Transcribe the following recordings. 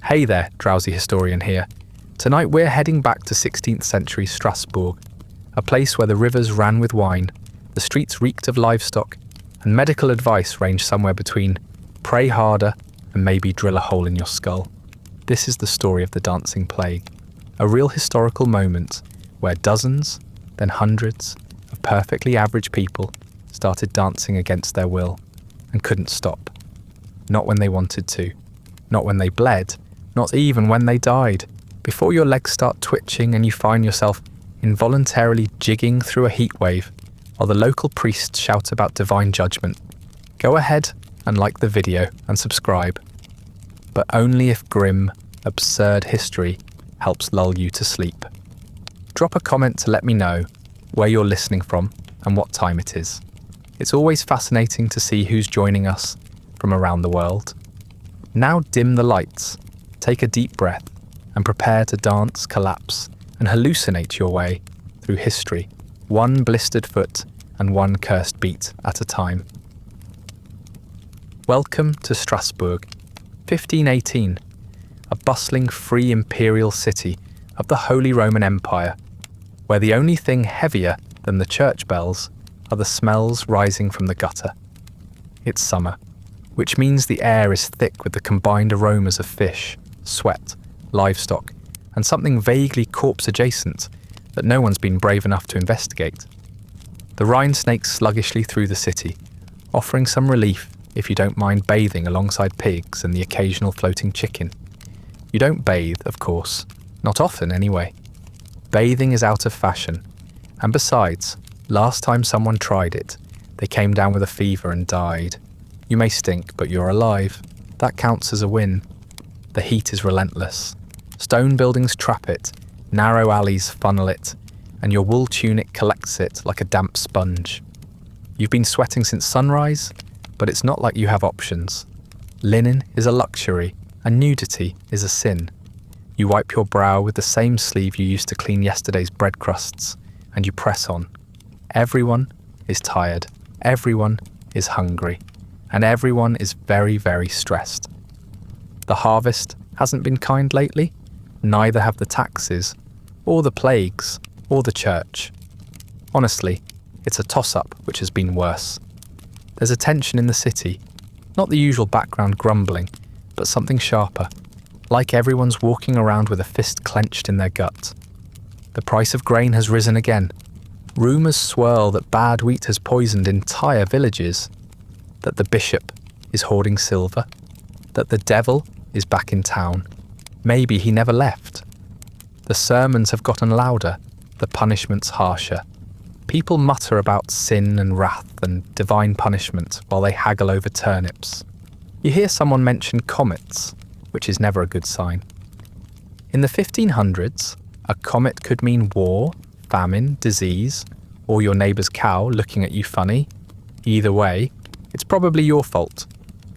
Hey there, Drowsy Historian here. Tonight we're heading back to 16th century Strasbourg, a place where the rivers ran with wine, the streets reeked of livestock, and medical advice ranged somewhere between pray harder and maybe drill a hole in your skull. This is the story of the Dancing Plague, a real historical moment where dozens, then hundreds, of perfectly average people started dancing against their will and couldn't stop. Not when they wanted to, not when they bled, not even when they died. Before your legs start twitching and you find yourself involuntarily jigging through a heat wave while the local priests shout about divine judgment, go ahead and like the video and subscribe. But only if grim, absurd history helps lull you to sleep. Drop a comment to let me know where you're listening from and what time it is. It's always fascinating to see who's joining us from around the world. Now dim the lights, take a deep breath, and prepare to dance, collapse, and hallucinate your way through history, one blistered foot and one cursed beat at a time. Welcome to Strasbourg, 1518, a bustling free imperial city of the Holy Roman Empire, where the only thing heavier than the church bells are the smells rising from the gutter. It's summer, which means the air is thick with the combined aromas of fish, sweat, livestock, and something vaguely corpse-adjacent that no one's been brave enough to investigate. The Rhine snakes sluggishly through the city, offering some relief if you don't mind bathing alongside pigs and the occasional floating chicken. You don't bathe, of course, not often anyway. Bathing is out of fashion, and besides, last time someone tried it, they came down with a fever and died. You may stink, but you're alive. That counts as a win. The heat is relentless. Stone buildings trap it, narrow alleys funnel it, and your wool tunic collects it like a damp sponge. You've been sweating since sunrise, but it's not like you have options. Linen is a luxury, and nudity is a sin. You wipe your brow with the same sleeve you used to clean yesterday's bread crusts, and you press on. Everyone is tired, everyone is hungry, and everyone is very, very stressed. The harvest hasn't been kind lately, neither have the taxes, or the plagues, or the church. Honestly, it's a toss-up which has been worse. There's a tension in the city, not the usual background grumbling, but something sharper, like everyone's walking around with a fist clenched in their gut. The price of grain has risen again. Rumours swirl that bad wheat has poisoned entire villages, that the bishop is hoarding silver, that the devil is back in town. Maybe he never left. The sermons have gotten louder, the punishments harsher. People mutter about sin and wrath and divine punishment while they haggle over turnips. You hear someone mention comets, which is never a good sign. In the 1500s, a comet could mean war, famine, disease, or your neighbour's cow looking at you funny. Either way, it's probably your fault.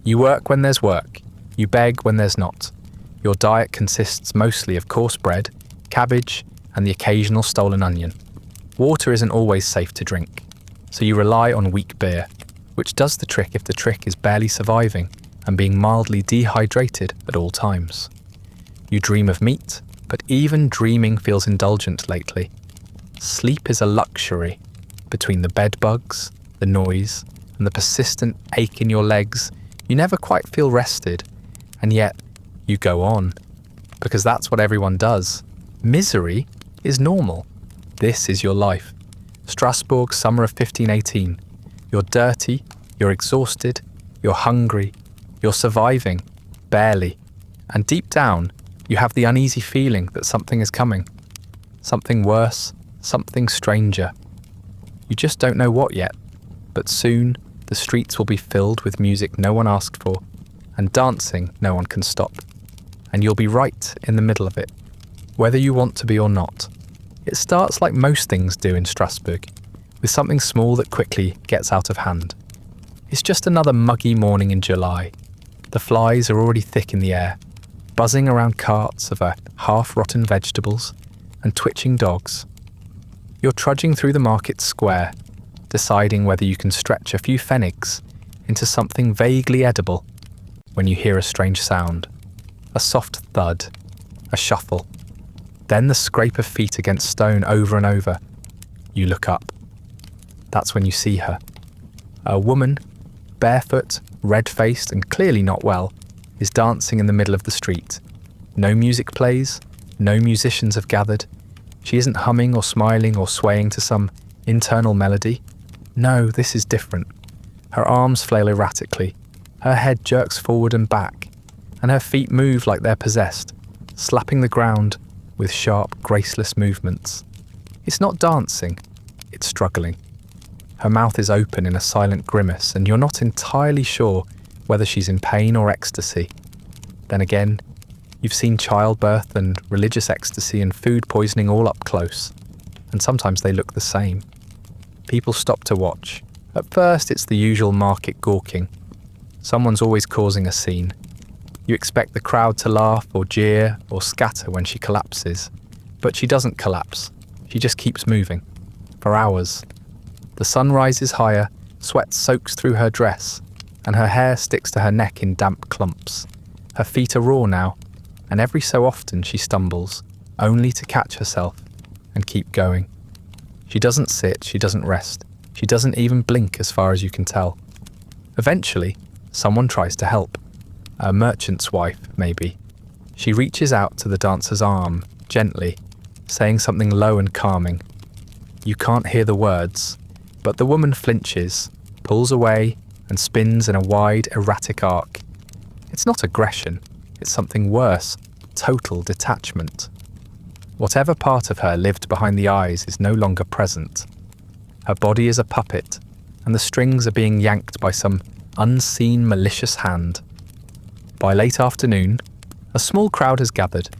You work when there's work. You beg when there's not. Your diet consists mostly of coarse bread, cabbage, and the occasional stolen onion. Water isn't always safe to drink, so you rely on weak beer, which does the trick if the trick is barely surviving and being mildly dehydrated at all times. You dream of meat, but even dreaming feels indulgent lately. Sleep is a luxury. Between the bed bugs, the noise, and the persistent ache in your legs, you never quite feel rested, and yet you go on, because that's what everyone does. Misery is normal. This is your life. Strasbourg, summer of 1518. You're dirty, you're exhausted, you're hungry, you're surviving, barely, and deep down, you have the uneasy feeling that something is coming. Something worse, something stranger. You just don't know what yet, but soon the streets will be filled with music no one asked for, and dancing no one can stop. And you'll be right in the middle of it, whether you want to be or not. It starts like most things do in Strasbourg, with something small that quickly gets out of hand. It's just another muggy morning in July. The flies are already thick in the air, buzzing around carts of half-rotten vegetables and twitching dogs. You're trudging through the market square, deciding whether you can stretch a few pfennigs into something vaguely edible when you hear a strange sound. A soft thud, a shuffle, then the scrape of feet against stone over and over. You look up. That's when you see her. A woman, barefoot, red-faced and clearly not well, is dancing in the middle of the street. No music plays, no musicians have gathered. She isn't humming or smiling or swaying to some internal melody. No, this is different. Her arms flail erratically, her head jerks forward and back, and her feet move like they're possessed, slapping the ground with sharp, graceless movements. It's not dancing, it's struggling. Her mouth is open in a silent grimace, and you're not entirely sure whether she's in pain or ecstasy. Then again, you've seen childbirth and religious ecstasy and food poisoning all up close, and sometimes they look the same. People stop to watch. At first, it's the usual market gawking. Someone's always causing a scene. You expect the crowd to laugh or jeer or scatter when she collapses, but she doesn't collapse. She just keeps moving. For hours. The sun rises higher, sweat soaks through her dress, and her hair sticks to her neck in damp clumps. Her feet are raw now, and every so often she stumbles, only to catch herself and keep going. She doesn't sit, she doesn't rest, she doesn't even blink as far as you can tell. Eventually, someone tries to help. A merchant's wife, maybe. She reaches out to the dancer's arm, gently, saying something low and calming. You can't hear the words, but the woman flinches, pulls away, and spins in a wide, erratic arc. It's not aggression, it's something worse, total detachment. Whatever part of her lived behind the eyes is no longer present. Her body is a puppet, and the strings are being yanked by some unseen, malicious hand. By late afternoon, a small crowd has gathered.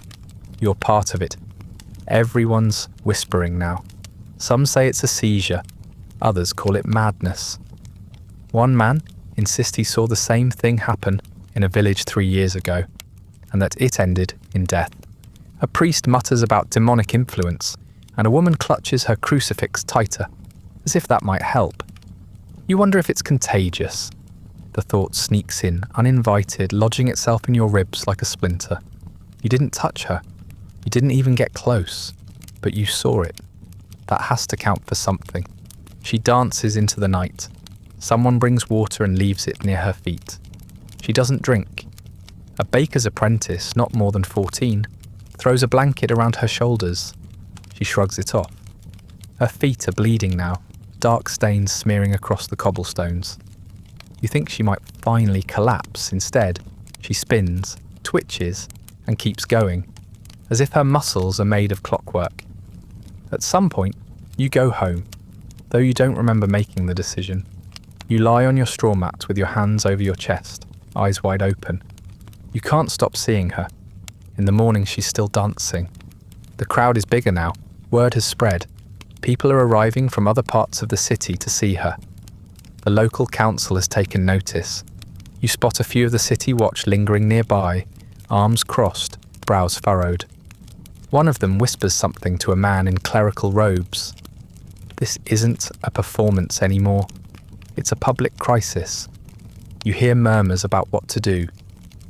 You're part of it. Everyone's whispering now. Some say it's a seizure, others call it madness. One man insists he saw the same thing happen in a village 3 years ago, and that it ended in death. A priest mutters about demonic influence, and a woman clutches her crucifix tighter, as if that might help. You wonder if it's contagious. The thought sneaks in, uninvited, lodging itself in your ribs like a splinter. You didn't touch her. You didn't even get close, but you saw it. That has to count for something. She dances into the night. Someone brings water and leaves it near her feet. She doesn't drink. A baker's apprentice, not more than 14, throws a blanket around her shoulders. She shrugs it off. Her feet are bleeding now, dark stains smearing across the cobblestones. You think she might finally collapse. Instead, she spins, twitches, and keeps going, as if her muscles are made of clockwork. At some point, you go home, though you don't remember making the decision. You lie on your straw mat with your hands over your chest, eyes wide open. You can't stop seeing her. In the morning, she's still dancing. The crowd is bigger now. Word has spread. People are arriving from other parts of the city to see her. The local council has taken notice. You spot a few of the city watch lingering nearby, arms crossed, brows furrowed. One of them whispers something to a man in clerical robes. This isn't a performance anymore. It's a public crisis. You hear murmurs about what to do.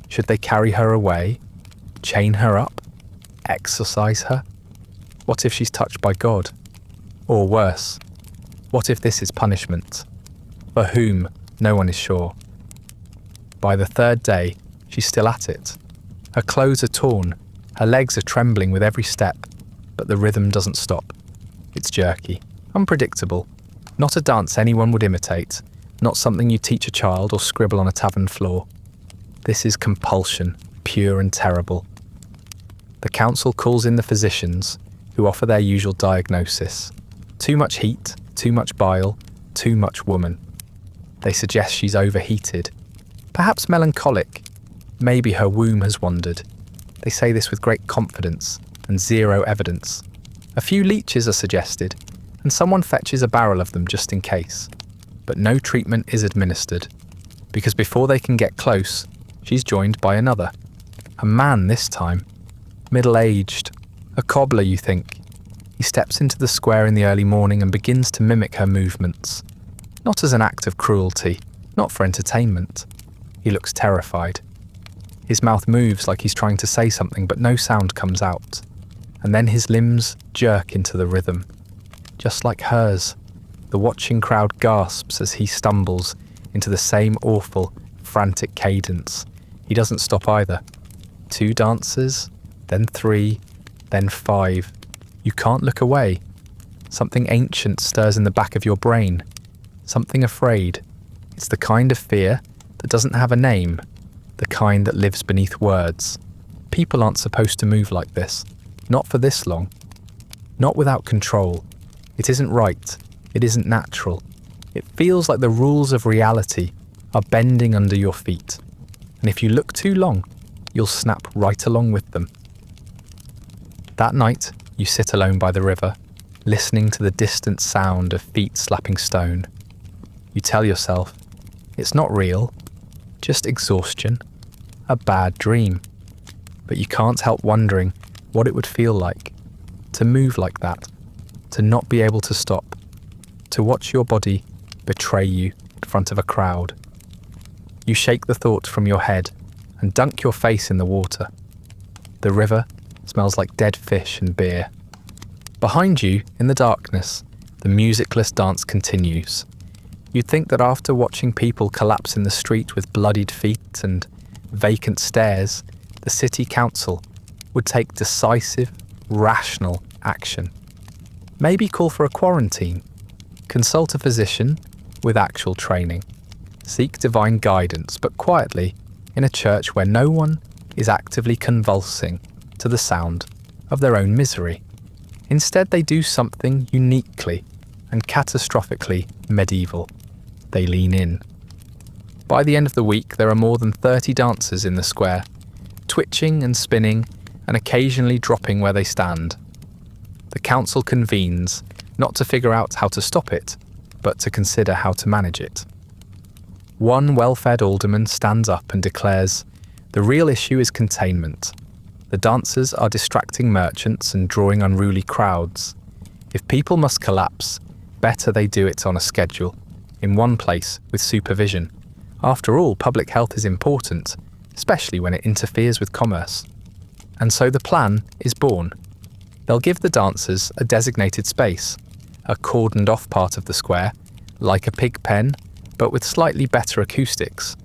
Should they carry her away? Chain her up? Exorcise her? What if she's touched by God? Or worse, what if this is punishment? For whom, no one is sure. By the third day, she's still at it. Her clothes are torn, her legs are trembling with every step, but the rhythm doesn't stop. It's jerky, unpredictable, not a dance anyone would imitate, not something you teach a child or scribble on a tavern floor. This is compulsion, pure and terrible. The council calls in the physicians, who offer their usual diagnosis. Too much heat, too much bile, too much woman. They suggest she's overheated, perhaps melancholic. Maybe her womb has wandered. They say this with great confidence and zero evidence. A few leeches are suggested, and someone fetches a barrel of them just in case. But no treatment is administered, because before they can get close, she's joined by another. A man this time, middle-aged, a cobbler you think. He steps into the square in the early morning and begins to mimic her movements. Not as an act of cruelty, not for entertainment. He looks terrified. His mouth moves like he's trying to say something, but no sound comes out. And then his limbs jerk into the rhythm. Just like hers, the watching crowd gasps as he stumbles into the same awful, frantic cadence. He doesn't stop either. 2 dancers, then 3, then 5. You can't look away. Something ancient stirs in the back of your brain. Something afraid. It's the kind of fear that doesn't have a name, the kind that lives beneath words. People aren't supposed to move like this. Not for this long. Not without control. It isn't right. It isn't natural. It feels like the rules of reality are bending under your feet. And if you look too long, you'll snap right along with them. That night, you sit alone by the river, listening to the distant sound of feet slapping stone. You tell yourself, it's not real, just exhaustion, a bad dream. But you can't help wondering what it would feel like to move like that, to not be able to stop, to watch your body betray you in front of a crowd. You shake the thought from your head and dunk your face in the water. The river smells like dead fish and beer. Behind you, in the darkness, the musicless dance continues. You'd think that after watching people collapse in the street with bloodied feet and vacant stares, the city council would take decisive, rational action. Maybe call for a quarantine, consult a physician with actual training, seek divine guidance, but quietly in a church where no one is actively convulsing to the sound of their own misery. Instead, they do something uniquely and catastrophically medieval. They lean in. By the end of the week, there are more than 30 dancers in the square, twitching and spinning and occasionally dropping where they stand. The council convenes, not to figure out how to stop it, but to consider how to manage it. One well-fed alderman stands up and declares, the real issue is containment. The dancers are distracting merchants and drawing unruly crowds. If people must collapse, better they do it on a schedule, in one place with supervision. After all, public health is important, especially when it interferes with commerce. And so the plan is born. They'll give the dancers a designated space, a cordoned off part of the square, like a pig pen, but with slightly better acoustics.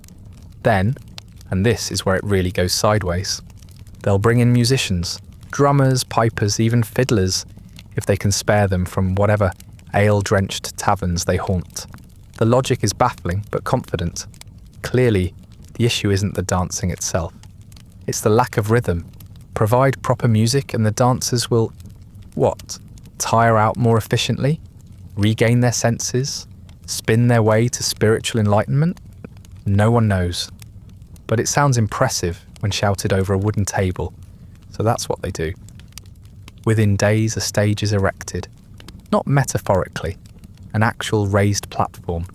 Then, and this is where it really goes sideways, they'll bring in musicians, drummers, pipers, even fiddlers, if they can spare them from whatever ale-drenched taverns they haunt. The logic is baffling but confident. Clearly, the issue isn't the dancing itself. It's the lack of rhythm. Provide proper music and the dancers will, what? Tire out more efficiently? Regain their senses? Spin their way to spiritual enlightenment? No one knows. But it sounds impressive when shouted over a wooden table, so that's what they do. Within days, a stage is erected. Not metaphorically, an actual raised platform,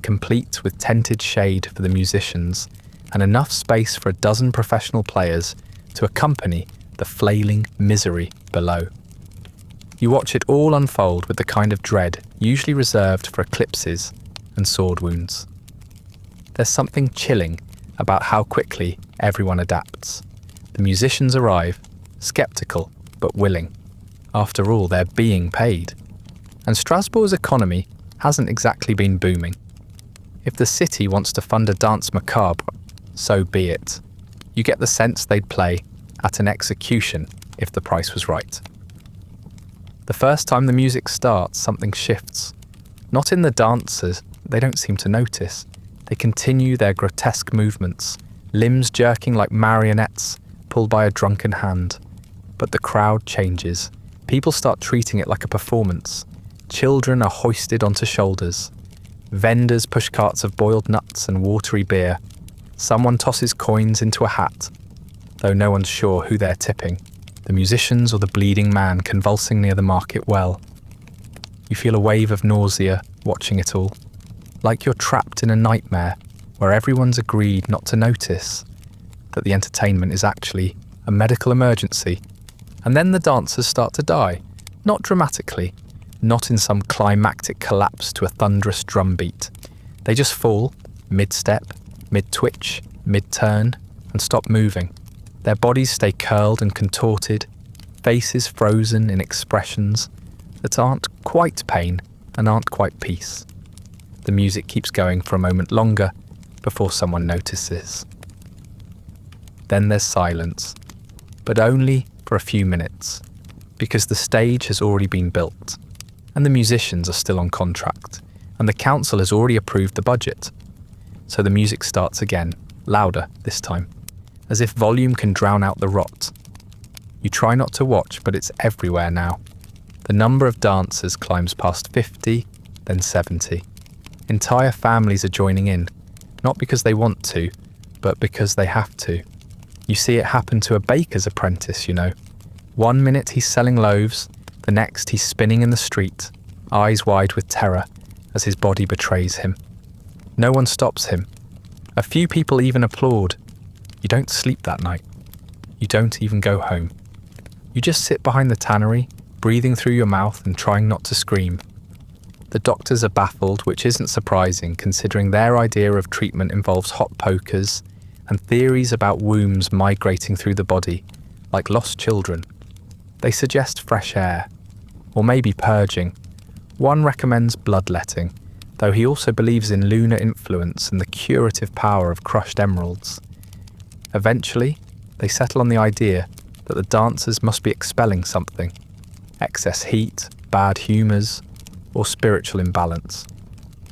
complete with tented shade for the musicians and enough space for a dozen professional players to accompany the flailing misery below. You watch it all unfold with the kind of dread usually reserved for eclipses and sword wounds. There's something chilling about how quickly everyone adapts. The musicians arrive, sceptical but willing. After all, they're being paid. And Strasbourg's economy hasn't exactly been booming. If the city wants to fund a dance macabre, so be it. You get the sense they'd play at an execution if the price was right. The first time the music starts, something shifts. Not in the dancers, they don't seem to notice. They continue their grotesque movements, limbs jerking like marionettes pulled by a drunken hand. But the crowd changes. People start treating it like a performance. Children are hoisted onto shoulders. Vendors push carts of boiled nuts and watery beer. Someone tosses coins into a hat, though no one's sure who they're tipping. The musicians or the bleeding man convulsing near the market well. You feel a wave of nausea watching it all, like you're trapped in a nightmare where everyone's agreed not to notice that the entertainment is actually a medical emergency. And then the dancers start to die, not dramatically, not in some climactic collapse to a thunderous drum beat. They just fall, mid-step, mid-twitch, mid-turn, and stop moving. Their bodies stay curled and contorted, faces frozen in expressions that aren't quite pain and aren't quite peace. The music keeps going for a moment longer before someone notices. Then there's silence, but only for a few minutes, because the stage has already been built, and the musicians are still on contract, and the council has already approved the budget. So the music starts again, louder this time, as if volume can drown out the rot. You try not to watch, but it's everywhere now. The number of dancers climbs past 50, then 70. Entire families are joining in, not because they want to, but because they have to. You see it happen to a baker's apprentice, you know. 1 minute he's selling loaves, the next he's spinning in the street, eyes wide with terror as his body betrays him. No one stops him. A few people even applaud. You don't sleep that night. You don't even go home. You just sit behind the tannery, breathing through your mouth and trying not to scream. The doctors are baffled, which isn't surprising considering their idea of treatment involves hot pokers and theories about wombs migrating through the body, like lost children. They suggest fresh air, or maybe purging. One recommends bloodletting, though he also believes in lunar influence and the curative power of crushed emeralds. Eventually, they settle on the idea that the dancers must be expelling something. Excess heat, bad humours, or spiritual imbalance.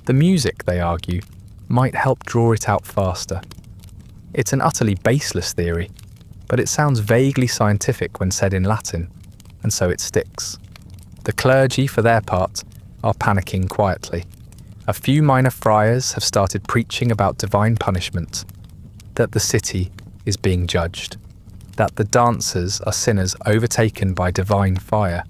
The music, they argue, might help draw it out faster. It's an utterly baseless theory, but it sounds vaguely scientific when said in Latin, and so it sticks. The clergy, for their part, are panicking quietly. A few minor friars have started preaching about divine punishment, that the city is being judged, that the dancers are sinners overtaken by divine fire.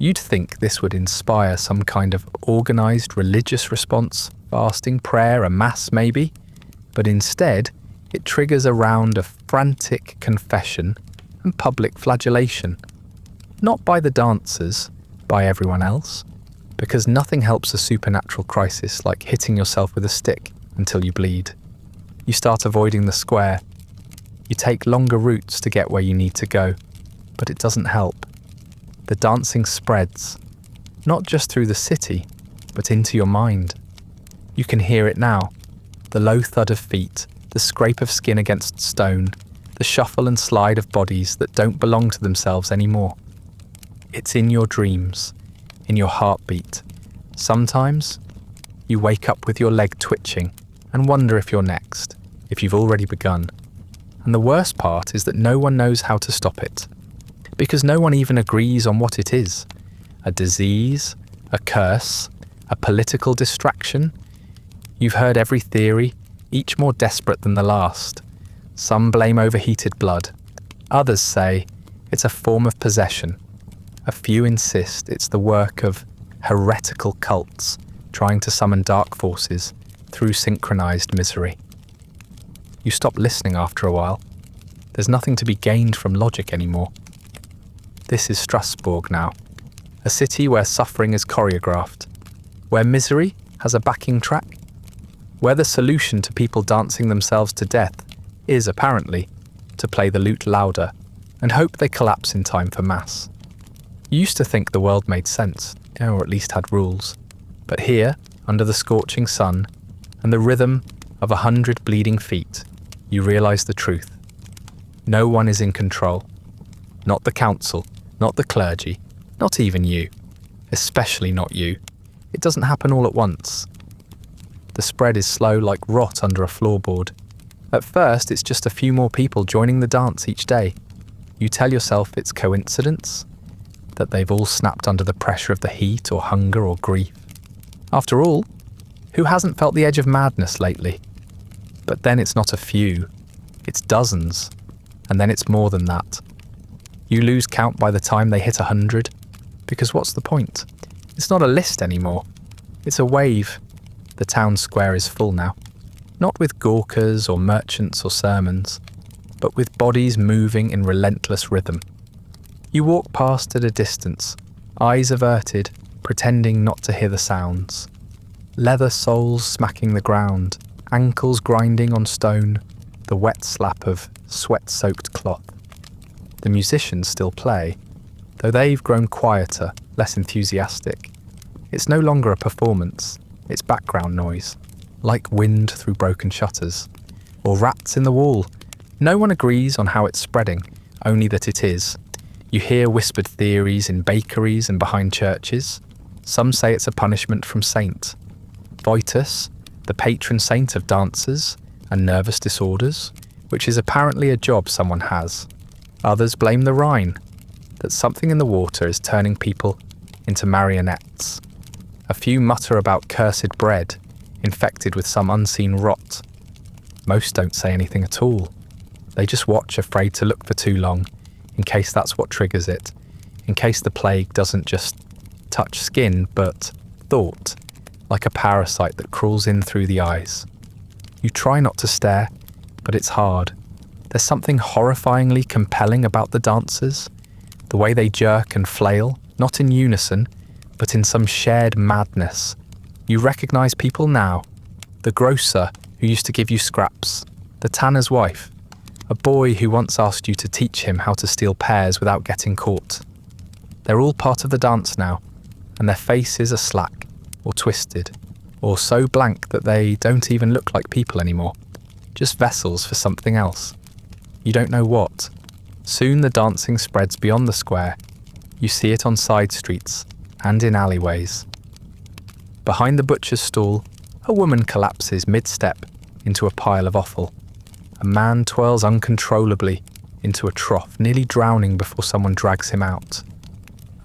You'd think this would inspire some kind of organised religious response, fasting, prayer, a mass maybe, but instead it triggers a round of frantic confession and public flagellation. Not by the dancers, by everyone else, because nothing helps a supernatural crisis like hitting yourself with a stick until you bleed. You start avoiding the square. You take longer routes to get where you need to go, but it doesn't help. The dancing spreads, not just through the city, but into your mind. You can hear it now, the low thud of feet, the scrape of skin against stone, the shuffle and slide of bodies that don't belong to themselves anymore. It's in your dreams, in your heartbeat. Sometimes you wake up with your leg twitching and wonder if you're next, if you've already begun. And the worst part is that no one knows how to stop it, because no one even agrees on what it is. A disease, a curse, a political distraction. You've heard every theory, each more desperate than the last. Some blame overheated blood. Others say it's a form of possession. A few insist it's the work of heretical cults trying to summon dark forces through synchronized misery. You stop listening after a while. There's nothing to be gained from logic anymore. This is Strasbourg now, a city where suffering is choreographed, where misery has a backing track, where the solution to people dancing themselves to death is, apparently, to play the lute louder and hope they collapse in time for mass. You used to think the world made sense, or at least had rules. But here, under the scorching sun, and the rhythm of 100 bleeding feet, you realise the truth. No one is in control. Not the council, not the clergy, not even you. Especially not you. It doesn't happen all at once. The spread is slow like rot under a floorboard. At first, it's just a few more people joining the dance each day. You tell yourself it's coincidence, that they've all snapped under the pressure of the heat or hunger or grief. After all, who hasn't felt the edge of madness lately? But then it's not a few, it's dozens, and then it's more than that. You lose count by the time they hit 100, because what's the point? It's not a list anymore. It's a wave. The town square is full now. Not with gawkers or merchants or sermons, but with bodies moving in relentless rhythm. You walk past at a distance, eyes averted, pretending not to hear the sounds. Leather soles smacking the ground, ankles grinding on stone, the wet slap of sweat-soaked cloth. The musicians still play, though they've grown quieter, less enthusiastic. It's no longer a performance, it's background noise, like wind through broken shutters, or rats in the wall. No one agrees on how it's spreading, only that it is. You hear whispered theories in bakeries and behind churches. Some say it's a punishment from Saint Vitus, the patron saint of dancers and nervous disorders, which is apparently a job someone has. Others blame the Rhine, that something in the water is turning people into marionettes. A few mutter about cursed bread, infected with some unseen rot. Most don't say anything at all. They just watch, afraid to look for too long, in case that's what triggers it, in case the plague doesn't just touch skin, but thought, like a parasite that crawls in through the eyes. You try not to stare, but it's hard. There's something horrifyingly compelling about the dancers, the way they jerk and flail, not in unison, but in some shared madness. You recognise people now. The grocer who used to give you scraps, the tanner's wife, a boy who once asked you to teach him how to steal pears without getting caught. They're all part of the dance now, and their faces are slack, or twisted, or so blank that they don't even look like people anymore, just vessels for something else. You don't know what. Soon the dancing spreads beyond the square. You see it on side streets and in alleyways. Behind the butcher's stall, a woman collapses mid-step into a pile of offal. A man twirls uncontrollably into a trough, nearly drowning before someone drags him out,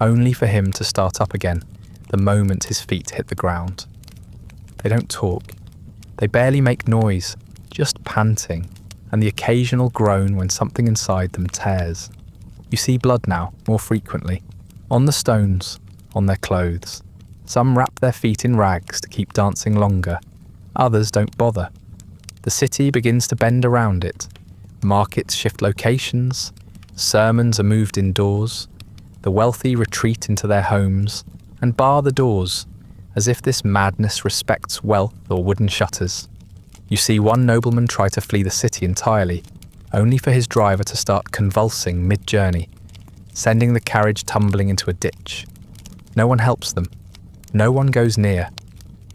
only for him to start up again the moment his feet hit the ground. They don't talk. They barely make noise, just panting, and the occasional groan when something inside them tears. You see blood now, more frequently, on the stones, on their clothes. Some wrap their feet in rags to keep dancing longer. Others don't bother. The city begins to bend around it. Markets shift locations. Sermons are moved indoors. The wealthy retreat into their homes and bar the doors, as if this madness respects wealth or wooden shutters. You see one nobleman try to flee the city entirely, only for his driver to start convulsing mid-journey, sending the carriage tumbling into a ditch. No one helps them. No one goes near.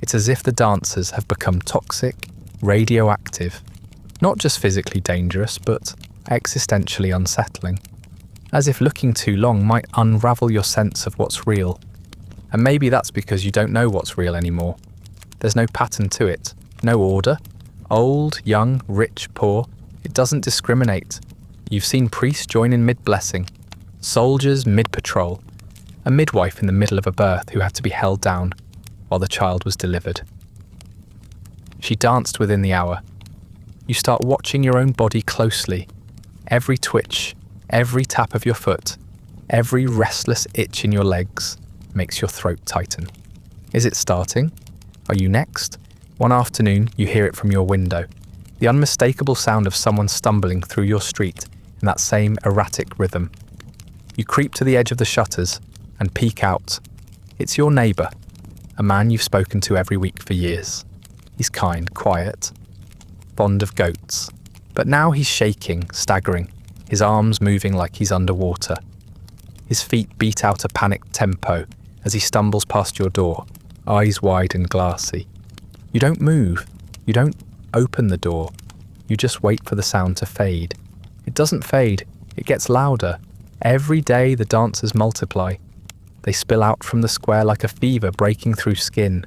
It's as if the dancers have become toxic, radioactive, not just physically dangerous, but existentially unsettling. As if looking too long might unravel your sense of what's real. And maybe that's because you don't know what's real anymore. There's no pattern to it, no order. Old, young, rich, poor, it doesn't discriminate. You've seen priests join in mid-blessing, soldiers mid-patrol, a midwife in the middle of a birth who had to be held down while the child was delivered. She danced within the hour. You start watching your own body closely. Every twitch, every tap of your foot, every restless itch in your legs makes your throat tighten. Is it starting? Are you next? One afternoon, you hear it from your window. The unmistakable sound of someone stumbling through your street in that same erratic rhythm. You creep to the edge of the shutters and peek out. It's your neighbour, a man you've spoken to every week for years. He's kind, quiet, fond of goats. But now he's shaking, staggering, his arms moving like he's underwater. His feet beat out a panicked tempo as he stumbles past your door, eyes wide and glassy. You don't move. You don't open the door. You just wait for the sound to fade. It doesn't fade. It gets louder. Every day the dancers multiply. They spill out from the square like a fever breaking through skin.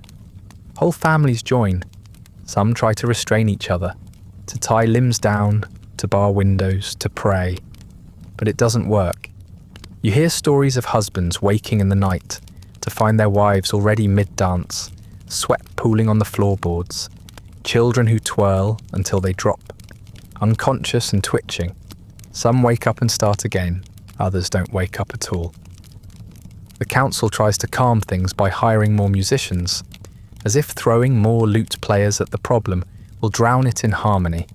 Whole families join. Some try to restrain each other, to tie limbs down, to bar windows, to pray. But it doesn't work. You hear stories of husbands waking in the night to find their wives already mid-dance, sweat pooling on the floorboards, children who twirl until they drop, unconscious and twitching. Some wake up and start again, others don't wake up at all. The council tries to calm things by hiring more musicians, as if throwing more lute players at the problem will drown it in harmony.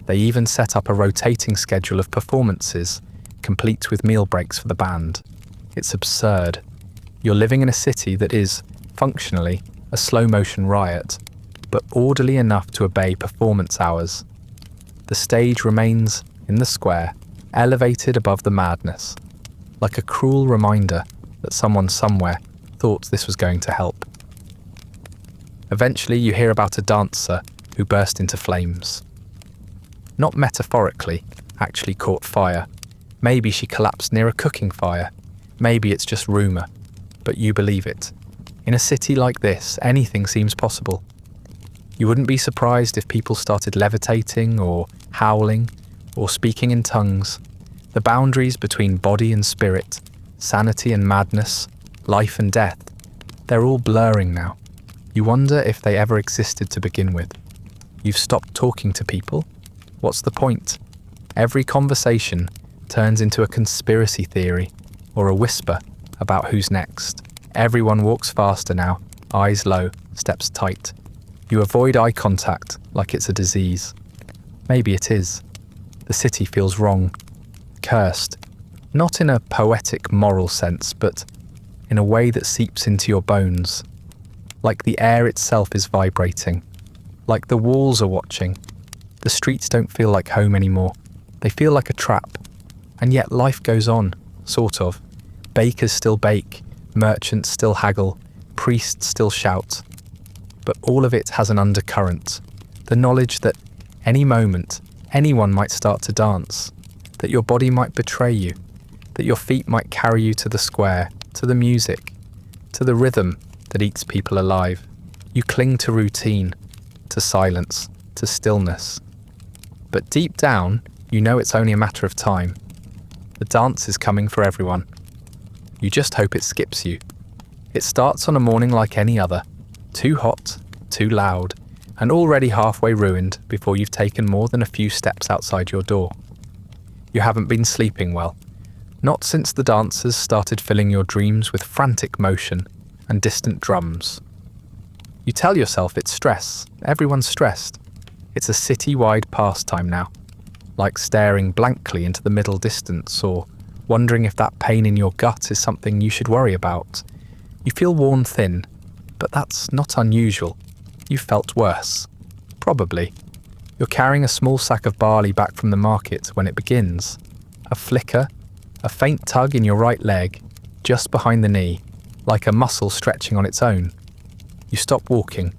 They even set up a rotating schedule of performances, complete with meal breaks for the band. It's absurd. You're living in a city that is, functionally, a slow-motion riot, but orderly enough to obey performance hours. The stage remains in the square, elevated above the madness, like a cruel reminder that someone somewhere thought this was going to help. Eventually you hear about a dancer who burst into flames. Not metaphorically, actually caught fire. Maybe she collapsed near a cooking fire. Maybe it's just rumour, but you believe it. In a city like this, anything seems possible. You wouldn't be surprised if people started levitating or howling or speaking in tongues. The boundaries between body and spirit, sanity and madness, life and death, they're all blurring now. You wonder if they ever existed to begin with. You've stopped talking to people. What's the point? Every conversation turns into a conspiracy theory or a whisper about who's next. Everyone walks faster now, eyes low, steps tight. You avoid eye contact like it's a disease. Maybe it is. The city feels wrong, cursed, not in a poetic moral sense, but in a way that seeps into your bones. Like the air itself is vibrating, like the walls are watching. The streets don't feel like home anymore. They feel like a trap. And yet life goes on, sort of. Bakers still bake, merchants still haggle, priests still shout. But all of it has an undercurrent, the knowledge that any moment, anyone might start to dance, that your body might betray you, that your feet might carry you to the square, to the music, to the rhythm that eats people alive. You cling to routine, to silence, to stillness. But deep down, you know it's only a matter of time. The dance is coming for everyone. You just hope it skips you. It starts on a morning like any other, too hot, too loud, and already halfway ruined before you've taken more than a few steps outside your door. You haven't been sleeping well, not since the dancers started filling your dreams with frantic motion and distant drums. You tell yourself it's stress, everyone's stressed. It's a city-wide pastime now, like staring blankly into the middle distance or wondering if that pain in your gut is something you should worry about. You feel worn thin, but that's not unusual. You've felt worse. Probably. You're carrying a small sack of barley back from the market when it begins. A flicker, a faint tug in your right leg, just behind the knee, like a muscle stretching on its own. You stop walking.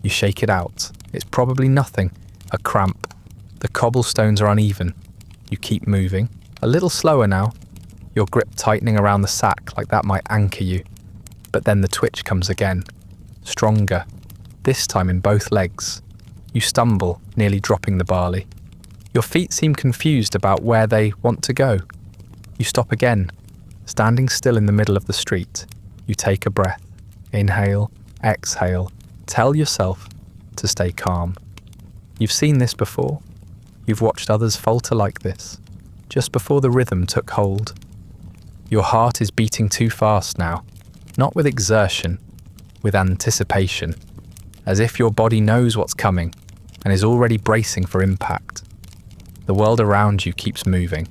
You shake it out. It's probably nothing. A cramp. The cobblestones are uneven. You keep moving. A little slower now. Your grip tightening around the sack like that might anchor you. But then the twitch comes again. Stronger. This time in both legs. You stumble, nearly dropping the barley. Your feet seem confused about where they want to go. You stop again, standing still in the middle of the street. You take a breath. Inhale, exhale. Tell yourself to stay calm. You've seen this before. You've watched others falter like this, just before the rhythm took hold. Your heart is beating too fast now, not with exertion, with anticipation, as if your body knows what's coming and is already bracing for impact. The world around you keeps moving.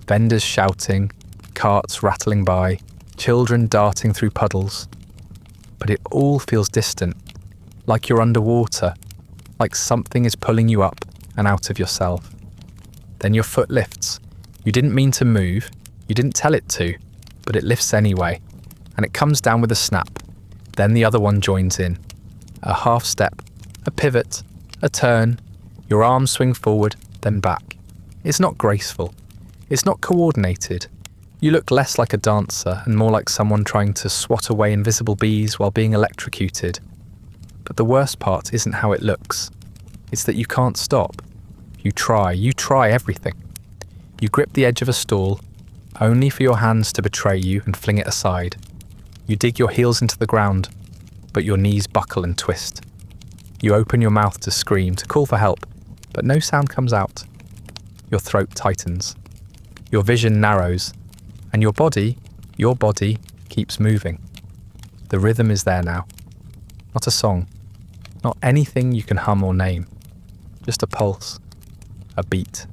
Vendors shouting, carts rattling by, children darting through puddles. But it all feels distant, like you're underwater, like something is pulling you up and out of yourself. Then your foot lifts. You didn't mean to move, you didn't tell it to, but it lifts anyway, and it comes down with a snap. Then the other one joins in. A half step, a pivot, a turn. Your arms swing forward, then back. It's not graceful. It's not coordinated. You look less like a dancer and more like someone trying to swat away invisible bees while being electrocuted. But the worst part isn't how it looks. It's that you can't stop. You try everything. You grip the edge of a stall, only for your hands to betray you and fling it aside. You dig your heels into the ground, but your knees buckle and twist. You open your mouth to scream, to call for help, but no sound comes out. Your throat tightens. Your vision narrows, and your body keeps moving. The rhythm is there now. Not a song, not anything you can hum or name. Just a pulse, a beat,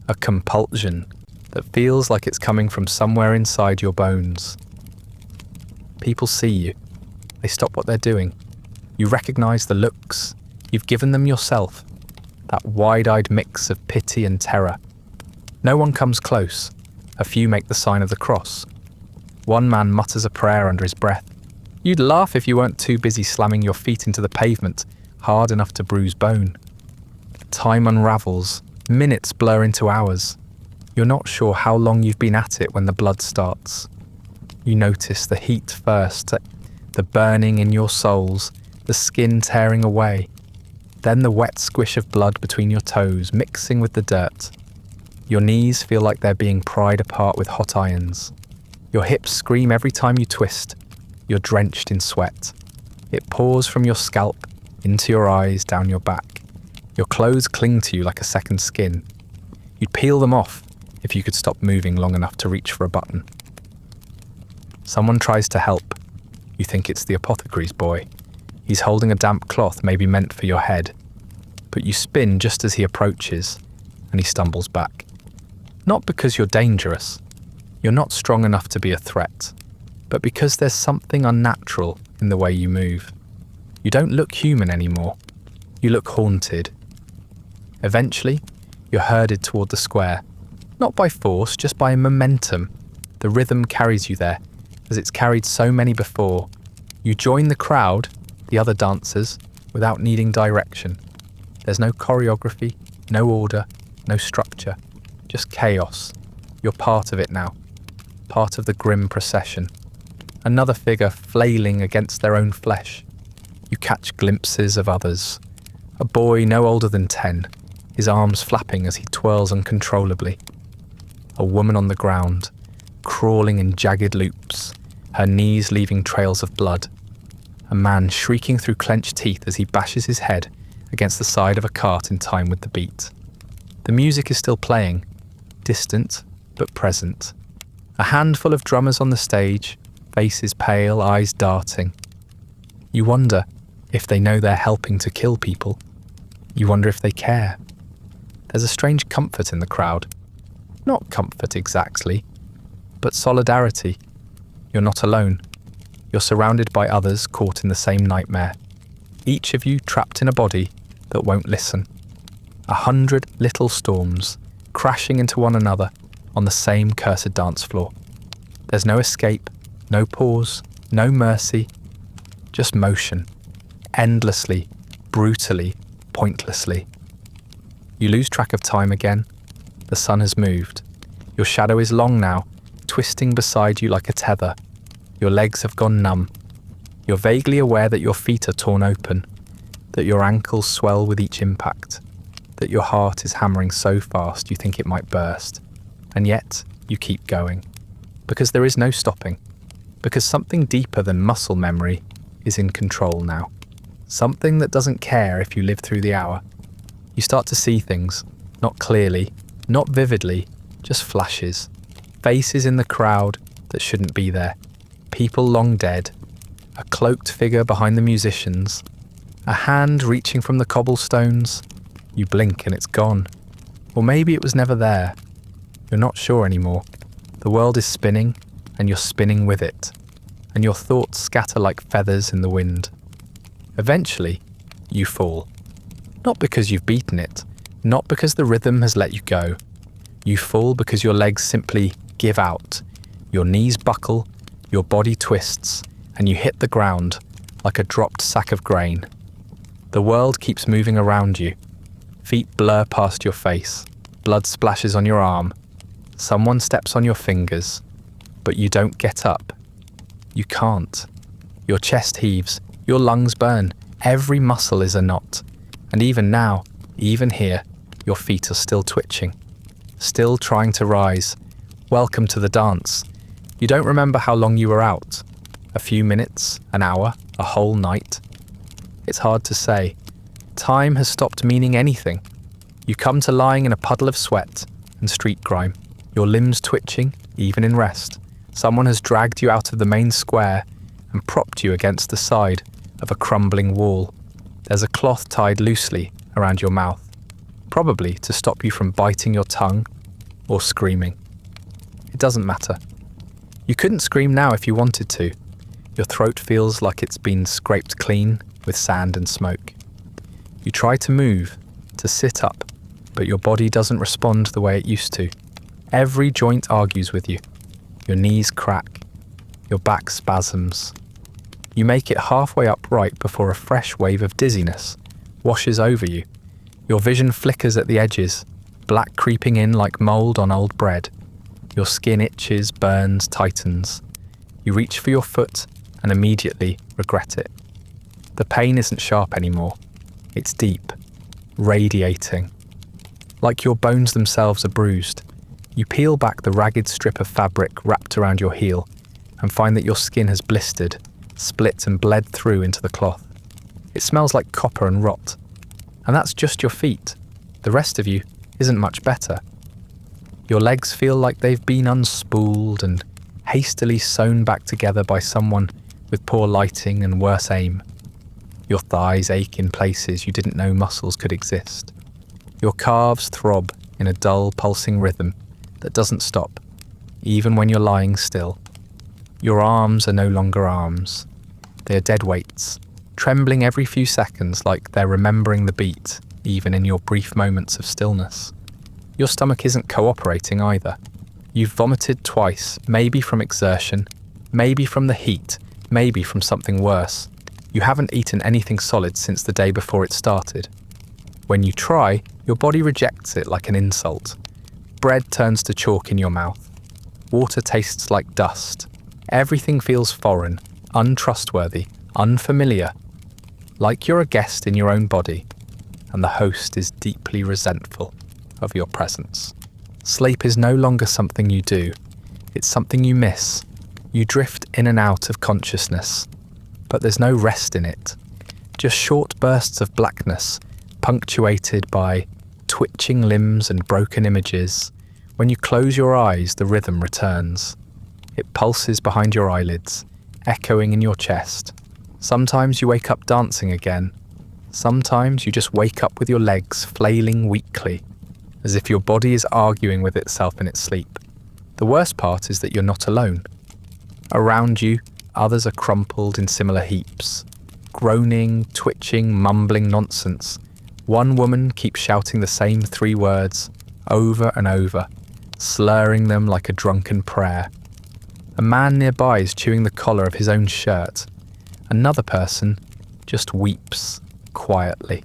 a compulsion that feels like it's coming from somewhere inside your bones. People see you. They stop what they're doing. You recognize the looks. You've given them yourself. that wide-eyed mix of pity and terror. No one comes close. A few make the sign of the cross. One man mutters a prayer under his breath. You'd laugh if you weren't too busy slamming your feet into the pavement, hard enough to bruise bone. Time unravels. Minutes blur into hours. You're not sure how long you've been at it when the blood starts. You notice the heat first, the burning in your soles, the skin tearing away. Then the wet squish of blood between your toes mixing with the dirt. Your knees feel like they're being pried apart with hot irons. Your hips scream every time you twist. You're drenched in sweat. It pours from your scalp, into your eyes, down your back. Your clothes cling to you like a second skin. You'd peel them off if you could stop moving long enough to reach for a button. Someone tries to help. You think it's the apothecary's boy. He's holding a damp cloth maybe meant for your head. But you spin just as he approaches, and he stumbles back. Not because you're dangerous. You're not strong enough to be a threat. But because there's something unnatural in the way you move. You don't look human anymore. You look haunted. Eventually, you're herded toward the square. Not by force, just by momentum. The rhythm carries you there, as it's carried so many before. You join the crowd, the other dancers, without needing direction. There's no choreography, no order, no structure. Just chaos. You're part of it now. Part of the grim procession. Another figure flailing against their own flesh. You catch glimpses of others. A boy no older than 10, his arms flapping as he twirls uncontrollably. A woman on the ground, crawling in jagged loops, her knees leaving trails of blood. A man shrieking through clenched teeth as he bashes his head against the side of a cart in time with the beat. The music is still playing, distant but present. A handful of drummers on the stage, faces pale, eyes darting. You wonder if they know they're helping to kill people. You wonder if they care. There's a strange comfort in the crowd. Not comfort exactly, but solidarity. You're not alone. You're surrounded by others caught in the same nightmare. Each of you trapped in a body that won't listen. 100 little storms crashing into one another on the same cursed dance floor. There's no escape, no pause, no mercy, just motion. Endlessly, brutally, pointlessly. You lose track of time again. The sun has moved. Your shadow is long now, twisting beside you like a tether. Your legs have gone numb. You're vaguely aware that your feet are torn open, that your ankles swell with each impact, that your heart is hammering so fast you think it might burst. And yet, you keep going. Because there is no stopping. Because something deeper than muscle memory is in control now. Something that doesn't care if you live through the hour. You start to see things, not clearly, not vividly, just flashes. Faces in the crowd that shouldn't be there. People long dead. A cloaked figure behind the musicians. A hand reaching from the cobblestones. You blink and it's gone. Or maybe it was never there. You're not sure anymore. The world is spinning, and you're spinning with it. And your thoughts scatter like feathers in the wind. Eventually, you fall. Not because you've beaten it, not because the rhythm has let you go. You fall because your legs simply give out. Your knees buckle, your body twists, and you hit the ground like a dropped sack of grain. The world keeps moving around you. Feet blur past your face. Blood splashes on your arm. Someone steps on your fingers, but you don't get up. You can't. Your chest heaves, your lungs burn, every muscle is a knot. And even now, even here, your feet are still twitching, still trying to rise. Welcome to the dance. You don't remember how long you were out. A few minutes, an hour, a whole night. It's hard to say. Time has stopped meaning anything. You come to lying in a puddle of sweat and street grime, your limbs twitching, even in rest. Someone has dragged you out of the main square and propped you against the side of a crumbling wall. There's a cloth tied loosely around your mouth, probably to stop you from biting your tongue or screaming. It doesn't matter. You couldn't scream now if you wanted to. Your throat feels like it's been scraped clean with sand and smoke. You try to move, to to sit up, but your body doesn't respond the way it used to. Every joint argues with you. Your knees crack. Your back spasms. You make it halfway upright before a fresh wave of dizziness washes over you. Your vision flickers at the edges, black creeping in like mould on old bread. Your skin itches, burns, tightens. You reach for your foot and immediately regret it. The pain isn't sharp anymore. It's deep, radiating. Like your bones themselves are bruised, you peel back the ragged strip of fabric wrapped around your heel and find that your skin has blistered, split and bled through into the cloth. It smells like copper and rot. And that's just your feet. The rest of you isn't much better. Your legs feel like they've been unspooled and hastily sewn back together by someone with poor lighting and worse aim. Your thighs ache in places you didn't know muscles could exist. Your calves throb in a dull, pulsing rhythm that doesn't stop, even when you're lying still. Your arms are no longer arms. They are dead weights, trembling every few seconds like they're remembering the beat, even in your brief moments of stillness. Your stomach isn't cooperating either. You've vomited twice, maybe from exertion, maybe from the heat, maybe from something worse. You haven't eaten anything solid since the day before it started. When you try, your body rejects it like an insult. Bread turns to chalk in your mouth. Water tastes like dust. Everything feels foreign, untrustworthy, unfamiliar. Like you're a guest in your own body, and the host is deeply resentful of your presence. Sleep is no longer something you do. It's something you miss. You drift in and out of consciousness, but there's no rest in it. Just short bursts of blackness, punctuated by twitching limbs and broken images. When you close your eyes, the rhythm returns. It pulses behind your eyelids, echoing in your chest. Sometimes you wake up dancing again. Sometimes you just wake up with your legs flailing weakly, as if your body is arguing with itself in its sleep. The worst part is that you're not alone. Around you, others are crumpled in similar heaps, groaning, twitching, mumbling nonsense. One woman keeps shouting the same 3 words over and over, slurring them like a drunken prayer. A man nearby is chewing the collar of his own shirt. Another person just weeps quietly,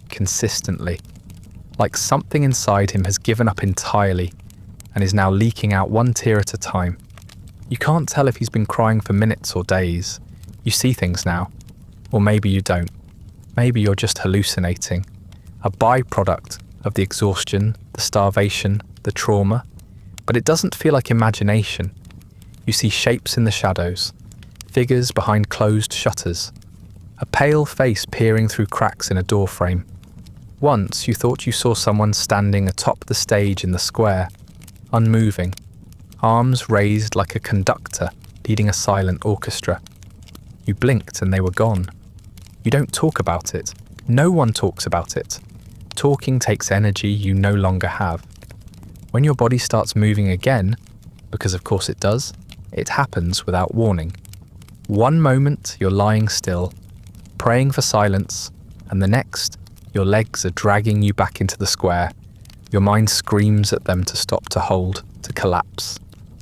consistently, like something inside him has given up entirely and is now leaking out one tear at a time. You can't tell if he's been crying for minutes or days. You see things now, or maybe you don't. Maybe you're just hallucinating, a byproduct of the exhaustion, the starvation, the trauma. But it doesn't feel like imagination. You see shapes in the shadows, figures behind closed shutters, a pale face peering through cracks in a door frame. Once you thought you saw someone standing atop the stage in the square, unmoving, arms raised like a conductor leading a silent orchestra. You blinked and they were gone. You don't talk about it. No one talks about it. Talking takes energy you no longer have. When your body starts moving again, because of course it does, it happens without warning. One moment you're lying still, praying for silence, and the next, your legs are dragging you back into the square. Your mind screams at them to stop, to hold, to collapse.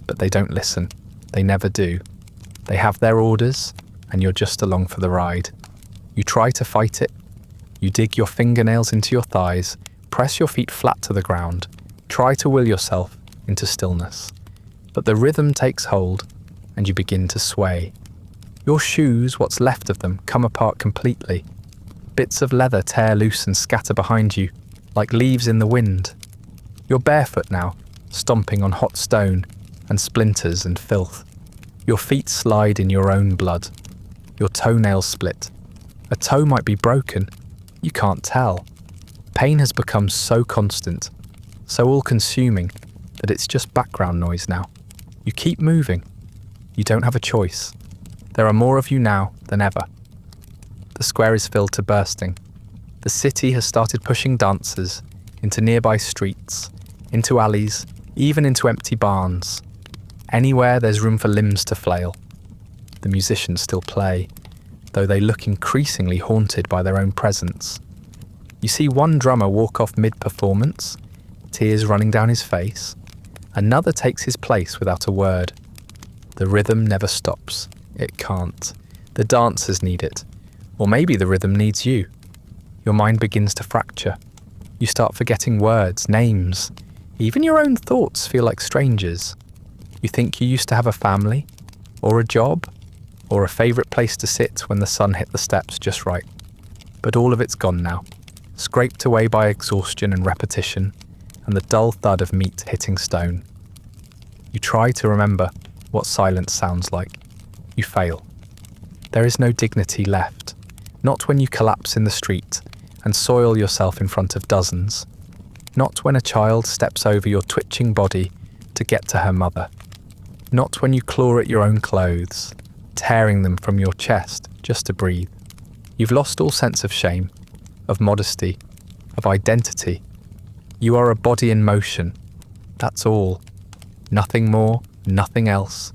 But they don't listen. They never do. They have their orders, and you're just along for the ride. You try to fight it. You dig your fingernails into your thighs, press your feet flat to the ground, try to will yourself into stillness. But the rhythm takes hold, and you begin to sway. Your shoes, what's left of them, come apart completely. Bits of leather tear loose and scatter behind you, like leaves in the wind. You're barefoot now, stomping on hot stone and splinters and filth. Your feet slide in your own blood. Your toenails split. A toe might be broken. You can't tell. Pain has become so constant, so all-consuming, that it's just background noise now. You keep moving. You don't have a choice. There are more of you now than ever. The square is filled to bursting. The city has started pushing dancers into nearby streets, into alleys, even into empty barns. Anywhere there's room for limbs to flail. The musicians still play, though they look increasingly haunted by their own presence. You see one drummer walk off mid-performance, tears running down his face. Another takes his place without a word. The rhythm never stops. It can't. The dancers need it. Or maybe the rhythm needs you. Your mind begins to fracture. You start forgetting words, names. Even your own thoughts feel like strangers. You think you used to have a family, or a job, or a favourite place to sit when the sun hit the steps just right. But all of it's gone now, scraped away by exhaustion and repetition, and the dull thud of meat hitting stone. You try to remember what silence sounds like. You fail. There is no dignity left, not when you collapse in the street and soil yourself in front of dozens, not when a child steps over your twitching body to get to her mother, not when you claw at your own clothes, tearing them from your chest just to breathe. You've lost all sense of shame, of modesty, of identity. You are a body in motion. That's all. Nothing more, nothing else.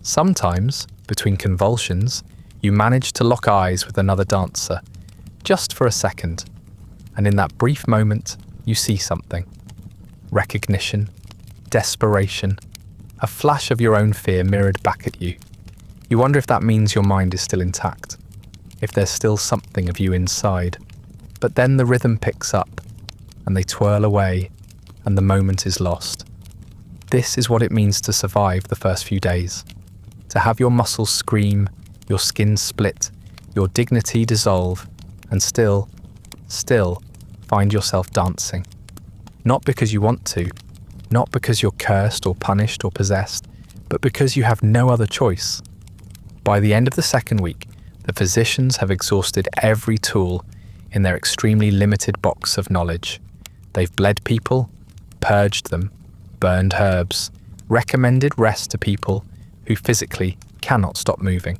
Sometimes, between convulsions, you manage to lock eyes with another dancer, just for a second, and in that brief moment, you see something. Recognition, desperation, a flash of your own fear mirrored back at you. You wonder if that means your mind is still intact, if there's still something of you inside. But then the rhythm picks up, and they twirl away, and the moment is lost. This is what it means to survive the first few days. To have your muscles scream, your skin split, your dignity dissolve, and still find yourself dancing. Not because you want to, not because you're cursed or punished or possessed, but because you have no other choice. By the end of the second week, the physicians have exhausted every tool in their extremely limited box of knowledge. They've bled people, purged them, burned herbs, recommended rest to people who physically cannot stop moving.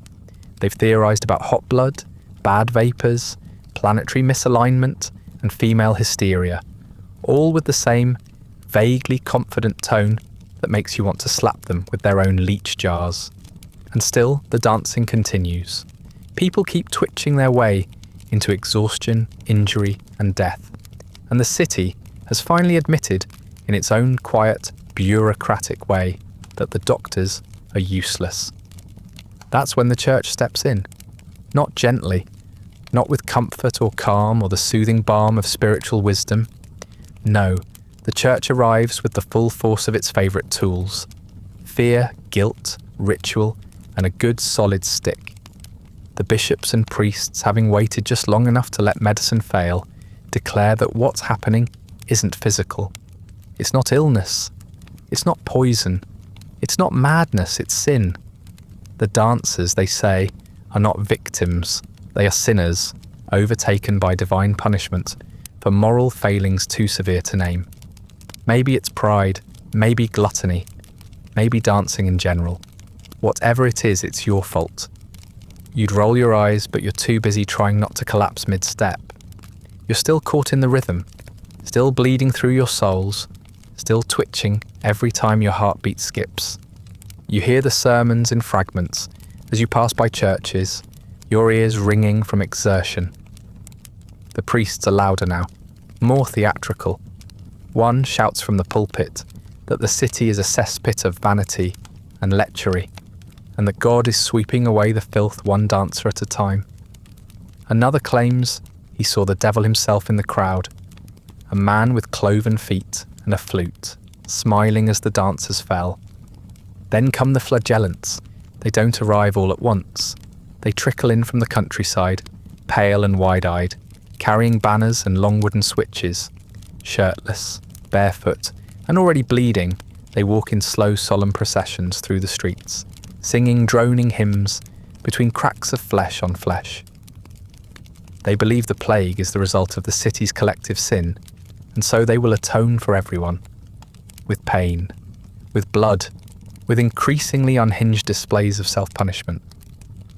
They've theorized about hot blood, bad vapors, planetary misalignment, and female hysteria, all with the same vaguely confident tone that makes you want to slap them with their own leech jars. And still, the dancing continues. People keep twitching their way into exhaustion, injury, and death. And the city has finally admitted, in its own quiet, bureaucratic way, that the doctors are useless. That's when the church steps in. Not gently, not with comfort or calm or the soothing balm of spiritual wisdom. No, the church arrives with the full force of its favourite tools: fear, guilt, ritual, and a good solid stick. The bishops and priests, having waited just long enough to let medicine fail, declare that what's happening isn't physical. It's not illness. It's not poison. It's not madness, it's sin. The dancers, they say, are not victims. They are sinners, overtaken by divine punishment for moral failings too severe to name. Maybe it's pride, maybe gluttony, maybe dancing in general. Whatever it is, it's your fault. You'd roll your eyes, but you're too busy trying not to collapse mid-step. You're still caught in the rhythm, still bleeding through your soles, still twitching every time your heartbeat skips. You hear the sermons in fragments as you pass by churches, your ears ringing from exertion. The priests are louder now, more theatrical. One shouts from the pulpit that the city is a cesspit of vanity and lechery, and that God is sweeping away the filth one dancer at a time. Another claims he saw the devil himself in the crowd, a man with cloven feet and a flute, smiling as the dancers fell. Then come the flagellants. They don't arrive all at once. They trickle in from the countryside, pale and wide-eyed, carrying banners and long wooden switches. Shirtless, barefoot, and already bleeding, they walk in slow, solemn processions through the streets, singing droning hymns between cracks of flesh on flesh. They believe the plague is the result of the city's collective sin, and so they will atone for everyone. With pain, with blood, with increasingly unhinged displays of self-punishment.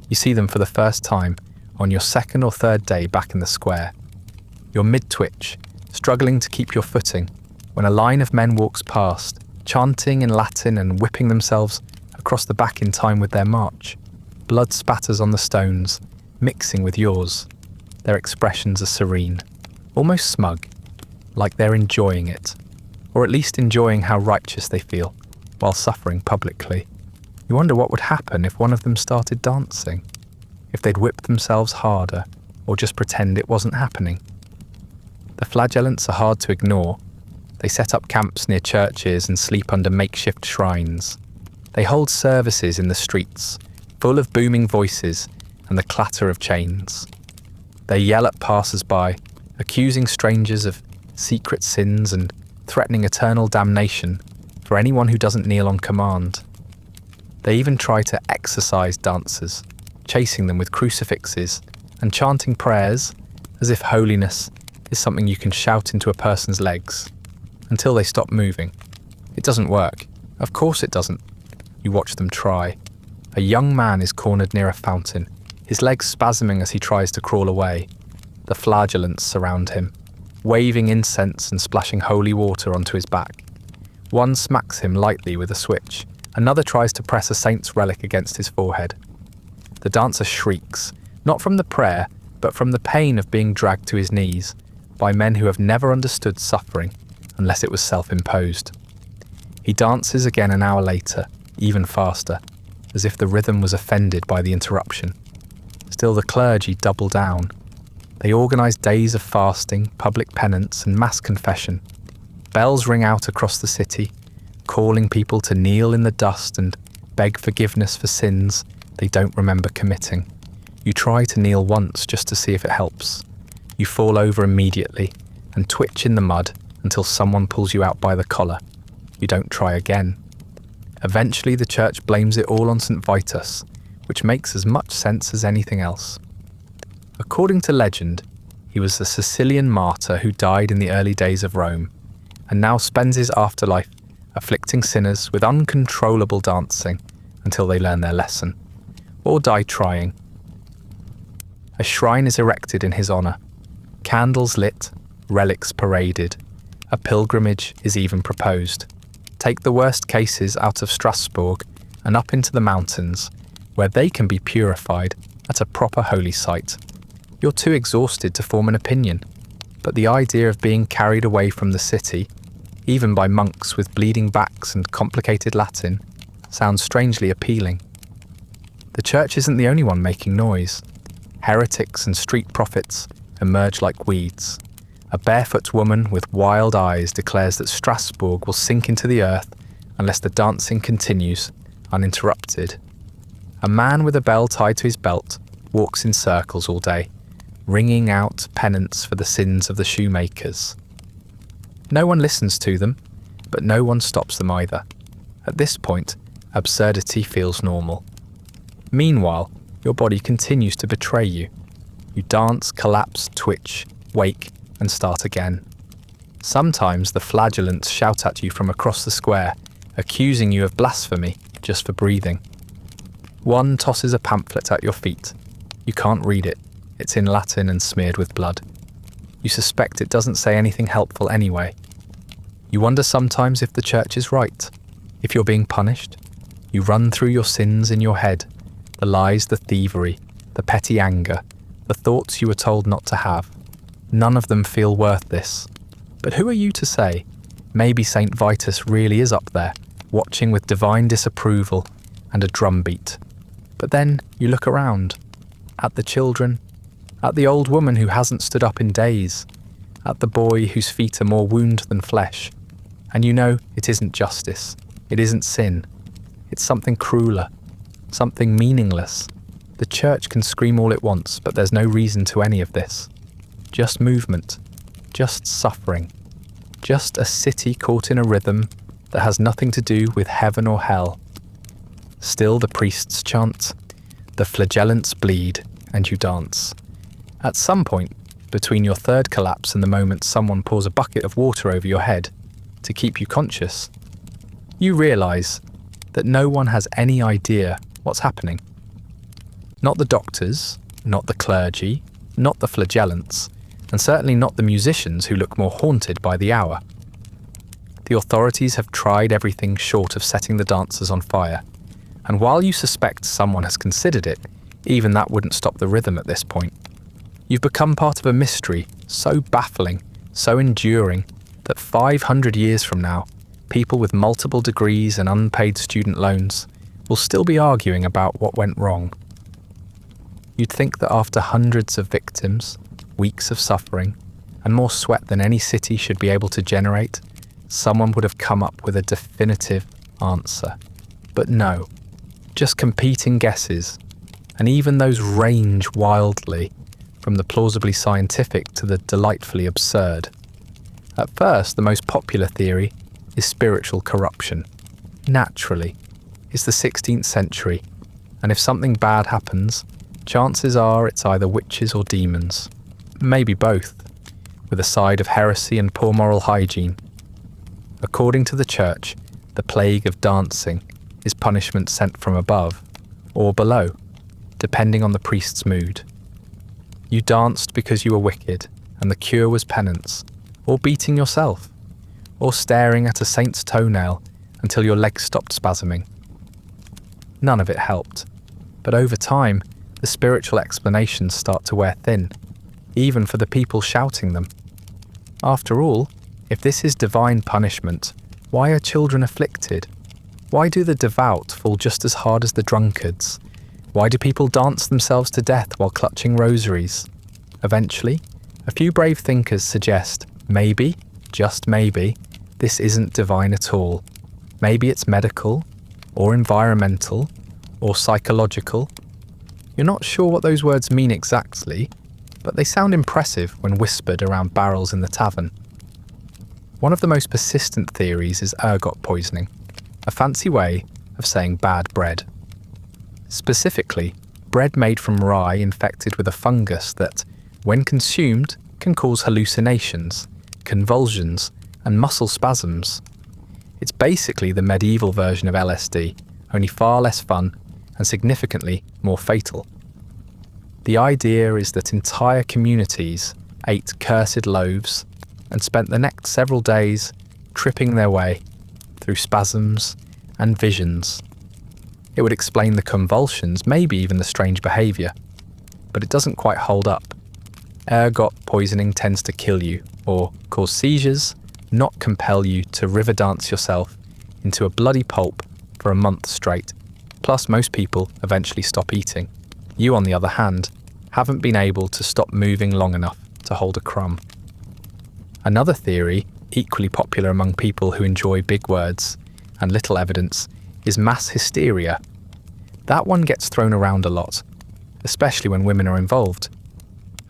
You see them for the first time on your second or third day back in the square. You're mid-twitch, struggling to keep your footing, when a line of men walks past, chanting in Latin and whipping themselves across the back in time with their march. Blood spatters on the stones, mixing with yours. Their expressions are serene. almost smug, like they're enjoying it, or at least enjoying how righteous they feel while suffering publicly. You wonder what would happen if one of them started dancing, if they'd whip themselves harder, or just pretend it wasn't happening. The flagellants are hard to ignore. They set up camps near churches and sleep under makeshift shrines. They hold services in the streets, full of booming voices and the clatter of chains. They yell at passers-by, accusing strangers of secret sins and threatening eternal damnation for anyone who doesn't kneel on command. They even try to exorcise dancers, chasing them with crucifixes and chanting prayers as if holiness is something you can shout into a person's legs until they stop moving. It doesn't work. Of course it doesn't. You watch them try. A young man is cornered near a fountain, his legs spasming as he tries to crawl away. The flagellants surround him, waving incense and splashing holy water onto his back. One smacks him lightly with a switch. Another tries to press a saint's relic against his forehead. The dancer shrieks, not from the prayer, but from the pain of being dragged to his knees by men who have never understood suffering unless it was self-imposed. He dances again an hour later, even faster, as if the rhythm was offended by the interruption. Still, the clergy double down. They organise days of fasting, public penance and mass confession. Bells ring out across the city, calling people to kneel in the dust and beg forgiveness for sins they don't remember committing. You try to kneel once just to see if it helps. You fall over immediately and twitch in the mud until someone pulls you out by the collar. You don't try again. Eventually the church blames it all on St. Vitus, which makes as much sense as anything else. According to legend, he was a Sicilian martyr who died in the early days of Rome, and now spends his afterlife afflicting sinners with uncontrollable dancing until they learn their lesson, or die trying. A shrine is erected in his honour, candles lit, relics paraded. A pilgrimage is even proposed. Take the worst cases out of Strasbourg and up into the mountains, where they can be purified at a proper holy site. You're too exhausted to form an opinion, but the idea of being carried away from the city, even by monks with bleeding backs and complicated Latin, sounds strangely appealing. The church isn't the only one making noise. Heretics and street prophets emerge like weeds. A barefoot woman with wild eyes declares that Strasbourg will sink into the earth unless the dancing continues uninterrupted. A man with a bell tied to his belt walks in circles all day, ringing out penance for the sins of the shoemakers. No one listens to them, but no one stops them either. At this point, absurdity feels normal. Meanwhile, your body continues to betray you. You dance, collapse, twitch, wake, and start again. Sometimes the flagellants shout at you from across the square, accusing you of blasphemy just for breathing. One tosses a pamphlet at your feet. You can't read it. It's in Latin and smeared with blood. You suspect it doesn't say anything helpful anyway. You wonder sometimes if the church is right, if you're being punished. You run through your sins in your head, the lies, the thievery, the petty anger, the thoughts you were told not to have. None of them feel worth this. But who are you to say? Maybe St. Vitus really is up there, watching with divine disapproval and a drumbeat. But then you look around, at the children, at the old woman who hasn't stood up in days, at the boy whose feet are more wound than flesh, and you know it isn't justice, it isn't sin, it's something crueler, something meaningless. The church can scream all it wants, but there's no reason to any of this. Just movement, just suffering, just a city caught in a rhythm that has nothing to do with heaven or hell. Still the priests chant, the flagellants bleed, and you dance. At some point, between your third collapse and the moment someone pours a bucket of water over your head to keep you conscious, you realise that no one has any idea what's happening. Not the doctors, not the clergy, not the flagellants, and certainly not the musicians who look more haunted by the hour. The authorities have tried everything short of setting the dancers on fire, and while you suspect someone has considered it, even that wouldn't stop the rhythm at this point. You've become part of a mystery so baffling, so enduring, that 500 years from now, people with multiple degrees and unpaid student loans will still be arguing about what went wrong. You'd think that after hundreds of victims, weeks of suffering, and more sweat than any city should be able to generate, someone would have come up with a definitive answer. But no, just competing guesses, and even those range wildly, from the plausibly scientific to the delightfully absurd. At first, the most popular theory is spiritual corruption. Naturally, it's the 16th century, and if something bad happens, chances are it's either witches or demons. Maybe both, with a side of heresy and poor moral hygiene. According to the church, the plague of dancing is punishment sent from above, or below, depending on the priest's mood. You danced because you were wicked, and the cure was penance, or beating yourself, or staring at a saint's toenail until your legs stopped spasming. None of it helped, but over time, the spiritual explanations start to wear thin, even for the people shouting them. After all, if this is divine punishment, why are children afflicted? Why do the devout fall just as hard as the drunkards? Why do people dance themselves to death while clutching rosaries? Eventually, a few brave thinkers suggest maybe, just maybe, this isn't divine at all. Maybe it's medical, or environmental, or psychological. You're not sure what those words mean exactly, but they sound impressive when whispered around barrels in the tavern. One of the most persistent theories is ergot poisoning, a fancy way of saying bad bread. Specifically, bread made from rye infected with a fungus that, when consumed, can cause hallucinations, convulsions, and muscle spasms. It's basically the medieval version of LSD, only far less fun and significantly more fatal. The idea is that entire communities ate cursed loaves and spent the next several days tripping their way through spasms and visions. It would explain the convulsions, maybe even the strange behaviour, but it doesn't quite hold up. Ergot poisoning tends to kill you, or cause seizures, not compel you to river dance yourself into a bloody pulp for a month straight. Plus, most people eventually stop eating. You, on the other hand, haven't been able to stop moving long enough to hold a crumb. Another theory, equally popular among people who enjoy big words and little evidence, is mass hysteria. That one gets thrown around a lot, especially when women are involved.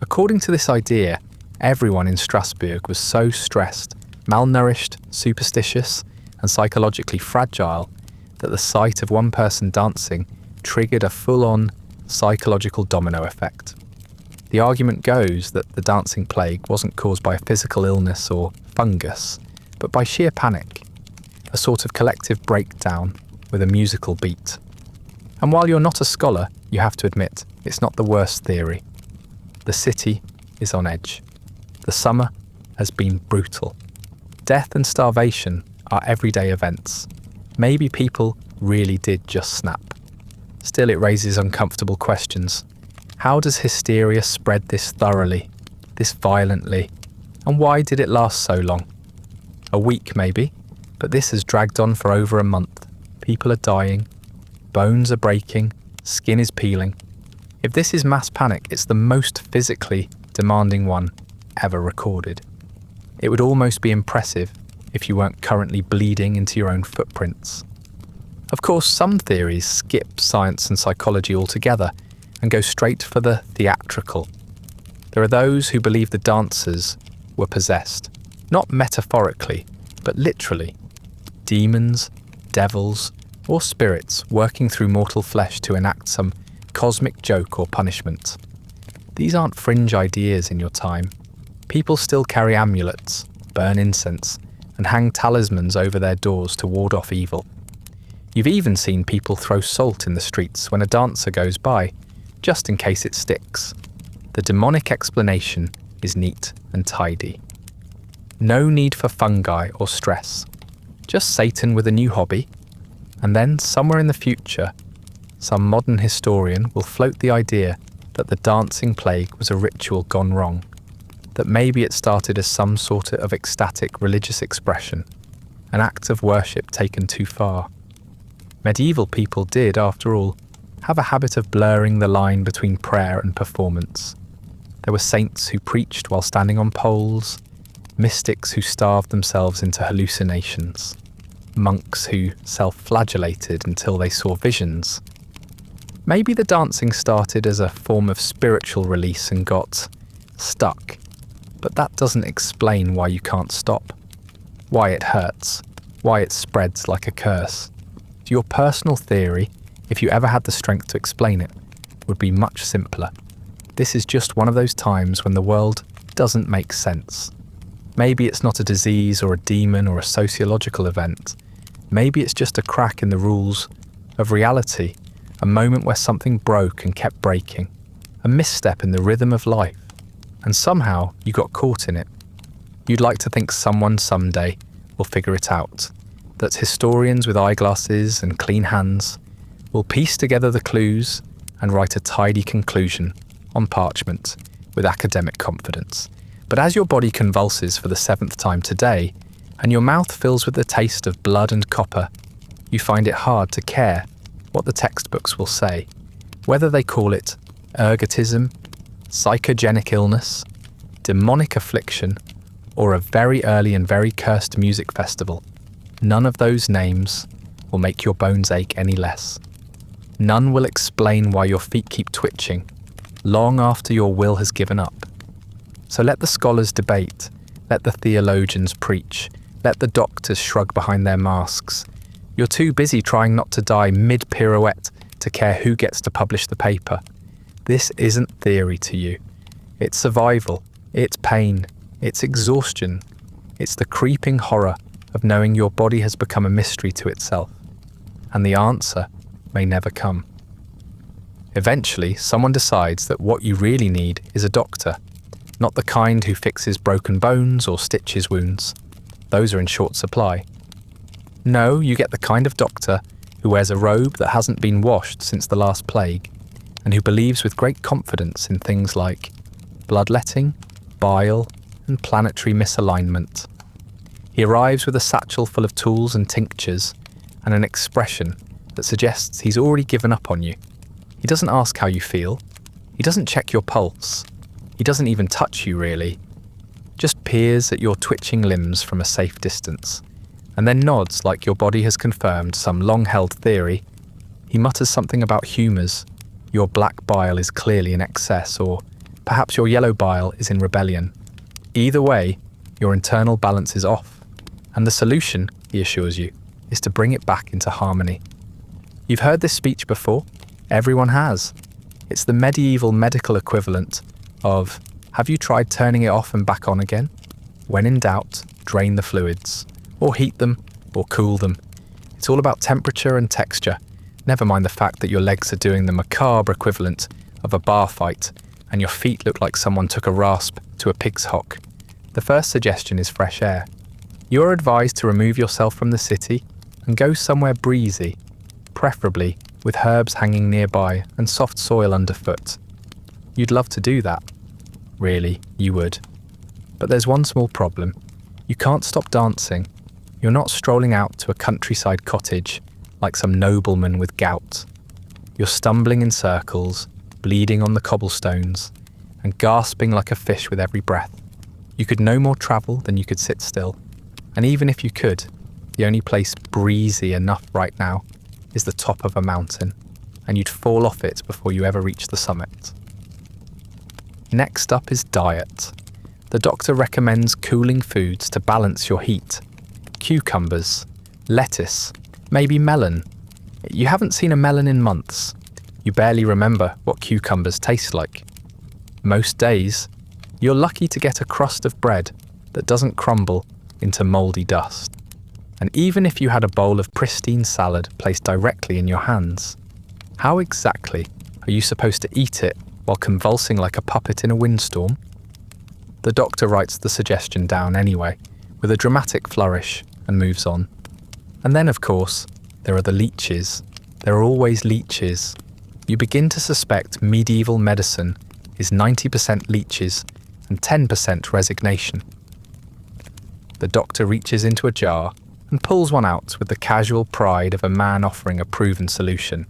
According to this idea, everyone in Strasbourg was so stressed, malnourished, superstitious, and psychologically fragile that the sight of one person dancing triggered a full-on psychological domino effect. The argument goes that the dancing plague wasn't caused by a physical illness or fungus, but by sheer panic, a sort of collective breakdown with a musical beat. And while you're not a scholar, you have to admit it's not the worst theory. The city is on edge. The summer has been brutal. Death and starvation are everyday events. Maybe people really did just snap. Still, it raises uncomfortable questions. How does hysteria spread this thoroughly, this violently? And why did it last so long? A week maybe, but this has dragged on for over a month. People are dying, bones are breaking, skin is peeling. If this is mass panic, it's the most physically demanding one ever recorded. It would almost be impressive if you weren't currently bleeding into your own footprints. Of course, some theories skip science and psychology altogether and go straight for the theatrical. There are those who believe the dancers were possessed, not metaphorically, but literally. Demons, devils, or spirits working through mortal flesh to enact some cosmic joke or punishment. These aren't fringe ideas in your time. People still carry amulets, burn incense, and hang talismans over their doors to ward off evil. You've even seen people throw salt in the streets when a dancer goes by, just in case it sticks. The demonic explanation is neat and tidy. No need for fungi or stress. Just Satan with a new hobby. And then, somewhere in the future, some modern historian will float the idea that the dancing plague was a ritual gone wrong. that maybe it started as some sort of ecstatic religious expression, an act of worship taken too far. Medieval people did, after all, have a habit of blurring the line between prayer and performance. There were saints who preached while standing on poles, mystics who starved themselves into hallucinations, monks who self-flagellated until they saw visions. Maybe the dancing started as a form of spiritual release and got stuck, but that doesn't explain why you can't stop, why it hurts, why it spreads like a curse. Your personal theory, if you ever had the strength to explain it, would be much simpler. This is just one of those times when the world doesn't make sense. Maybe it's not a disease or a demon or a sociological event. Maybe it's just a crack in the rules of reality, a moment where something broke and kept breaking, a misstep in the rhythm of life, and somehow you got caught in it. You'd like to think someone someday will figure it out, that historians with eyeglasses and clean hands will piece together the clues and write a tidy conclusion on parchment with academic confidence. But as your body convulses for the 7th time today, and your mouth fills with the taste of blood and copper, you find it hard to care what the textbooks will say, whether they call it ergotism, psychogenic illness, demonic affliction, or a very early and very cursed music festival. None of those names will make your bones ache any less. None will explain why your feet keep twitching long after your will has given up. So let the scholars debate, let the theologians preach, let the doctors shrug behind their masks. You're too busy trying not to die mid-pirouette to care who gets to publish the paper. This isn't theory to you. It's survival, it's pain, it's exhaustion, it's the creeping horror of knowing your body has become a mystery to itself, and the answer may never come. Eventually, someone decides that what you really need is a doctor, not the kind who fixes broken bones or stitches wounds. Those are in short supply. No, you get the kind of doctor who wears a robe that hasn't been washed since the last plague, and who believes with great confidence in things like bloodletting, bile, and planetary misalignment. He arrives with a satchel full of tools and tinctures, and an expression that suggests he's already given up on you. He doesn't ask how you feel. He doesn't check your pulse. He doesn't even touch you, really. Just peers at your twitching limbs from a safe distance, and then nods like your body has confirmed some long-held theory. He mutters something about humours. Your black bile is clearly in excess, or perhaps your yellow bile is in rebellion. Either way, your internal balance is off, and the solution, he assures you, is to bring it back into harmony. You've heard this speech before. Everyone has. It's the medieval medical equivalent of, have you tried turning it off and back on again? When in doubt, drain the fluids, or heat them, or cool them. It's all about temperature and texture. Never mind the fact that your legs are doing the macabre equivalent of a bar fight, and your feet look like someone took a rasp to a pig's hock. The first suggestion is fresh air. You are advised to remove yourself from the city and go somewhere breezy, preferably with herbs hanging nearby and soft soil underfoot. You'd love to do that. Really, you would. But there's one small problem. You can't stop dancing. You're not strolling out to a countryside cottage like some nobleman with gout. You're stumbling in circles, bleeding on the cobblestones, and gasping like a fish with every breath. You could no more travel than you could sit still. And even if you could, the only place breezy enough right now is the top of a mountain, and you'd fall off it before you ever reach the summit. Next up is diet. The doctor recommends cooling foods to balance your heat. Cucumbers, lettuce, maybe melon. You haven't seen a melon in months. You barely remember what cucumbers taste like. Most days, you're lucky to get a crust of bread that doesn't crumble into mouldy dust. And even if you had a bowl of pristine salad placed directly in your hands, how exactly are you supposed to eat it while convulsing like a puppet in a windstorm? The doctor writes the suggestion down anyway, with a dramatic flourish, and moves on. And then, of course, there are the leeches. There are always leeches. You begin to suspect medieval medicine is 90% leeches and 10% resignation. The doctor reaches into a jar and pulls one out with the casual pride of a man offering a proven solution.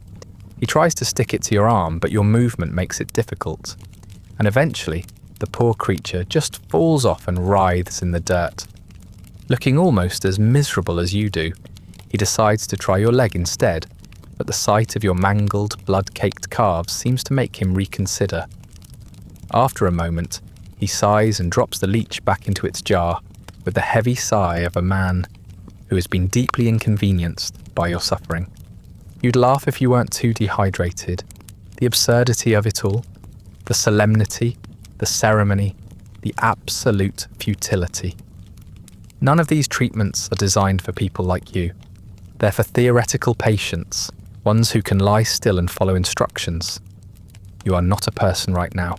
He tries to stick it to your arm, but your movement makes it difficult, and eventually the poor creature just falls off and writhes in the dirt. Looking almost as miserable as you do, he decides to try your leg instead, but the sight of your mangled, blood-caked calves seems to make him reconsider. After a moment, he sighs and drops the leech back into its jar with the heavy sigh of a man who has been deeply inconvenienced by your suffering. You'd laugh if you weren't too dehydrated. The absurdity of it all, the solemnity, the ceremony, the absolute futility. None of these treatments are designed for people like you. They're for theoretical patients, ones who can lie still and follow instructions. You are not a person right now.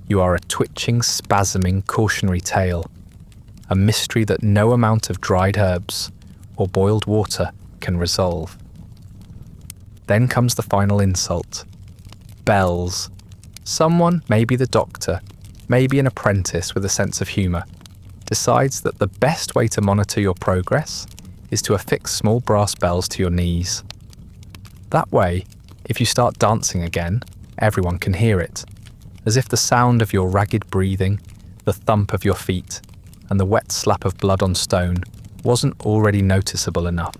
You are a twitching, spasming, cautionary tale. A mystery that no amount of dried herbs or boiled water can resolve. Then comes the final insult. Bells. Someone, maybe the doctor, maybe an apprentice with a sense of humour, decides that the best way to monitor your progress is to affix small brass bells to your knees. That way, if you start dancing again, everyone can hear it, as if the sound of your ragged breathing, the thump of your feet, and the wet slap of blood on stone wasn't already noticeable enough.